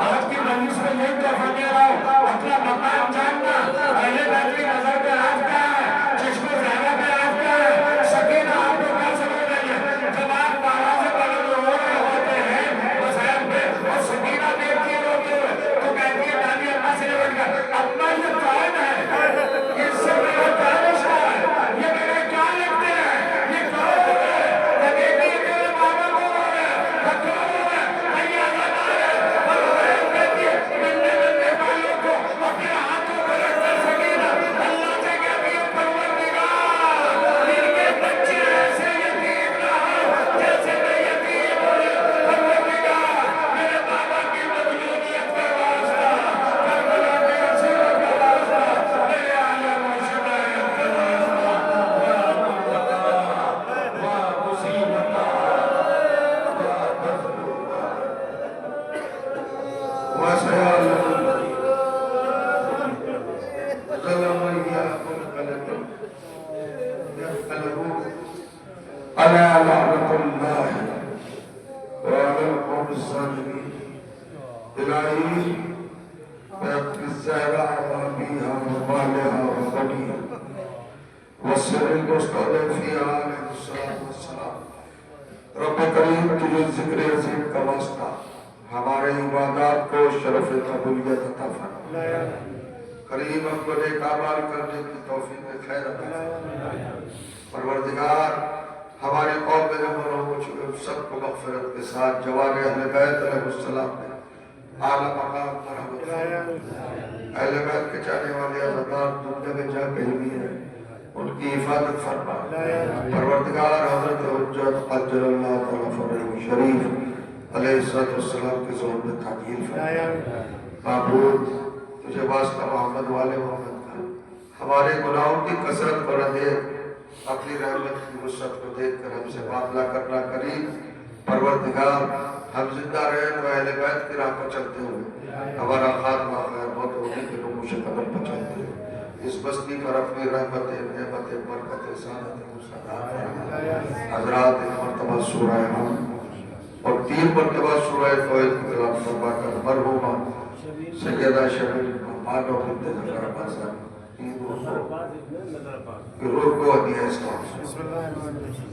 آج کی مجلس میں یہی تحفہ دے رہا ہوں, اپنا مقام جاننا. اہل بیت کی نظر پہ آج کیا ہے, چشم زہرا پہ آج کیا ہے. سکینہ آپ کو کیا سمجھ رہی ہے؟ جب آپ باہر سے بڑے رو رہے ہوتے ہیں مسائل پہ اور سکینہ دیکھتی ہے روتے ہوئے تو کہتی ہے دادی اپنا سے بیٹھ کر اپنا یہ کون ہے, اس سے میرا کیا رشتہ ہے, یہ میرے کیا لگتے ہیں, یہ کون ہے, لگے گی یہ میرے بابا کو رو رہے ہیں, یہ کون ہے, نہیں آزاد آ رہے ہیں. اور وہ کہتی ہے ملنے والوں کو اپنے ہاتھوں میں رکھ کر سکینہ اللہ سے کہتی ہے پروردگار ان کے بچے ایسے یتیم نہ ہو جیسے میں یتیم ہوں. پروردگار میرے بابا کی مظلومیت کا واسطہ, کربلا کے اسیروں کا واسطہ, میرے عالم و شمائل کا واسطہ, واہ مصیبتہ على لعنة الله وعلى القوم الظالمين. إلهي بأبك الزهراء وأبيها ومالها وبنيها والسر المستضعفين عليه الصلاة والسلام. رب کریم تجھے ذکر عظیم کا واسطہ ہمارے عبادات کو شرف قبولیت عطا فرما. کریم ہم کو نیک اعمال کرنے کی توفیق خیر عطا فرما. پروردگار ہماری قوم میں جو مرحوم ہو چکے ہیں سب کو مغفرت کے ساتھ جوان اہل بیت علیہ السلام نے اعلیٰ مقام پر رحمت فرما. اہل بیت کے چاہنے والے عزتدار دنیا میں جا کہیں بھی ہیں ان کی حفاظت فرما. پروردگار حضرت حجت عجل اللہ تعالیٰ فرح شریف علیہ السلام کے ظہور میں تعجیل فرما. معبود تجھے واسطہ محمد والے محمد کا ہمارے گناہوں کی کثرت کو نہ دے, اپنی رحمت کی وسعت کو دیکھ کر ہم سے معاملہ کرنا کریم. پروردگار ہم زندہ رہے تو اہل بیت کی راہ پر چلتے ہوئے ہمارا خاتمہ خیر موت ہونے کے نموش قدم پر چلتے ہوئے اس بستی پر اپنی رحمت نعمت برکت سعادت مساعدات فرما. حضرات ایک مرتبہ سورہ ہم اور 3 مرتبہ سورہ توحید کی تلاوت فرما کر مرحومہ سیدہ شبیر مانو بنت ظفر عباس کی روح کو ہدیہ اسلام. بسم اللہ الرحمن الرحیم.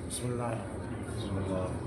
بسم اللہ الرحمن الرحیم.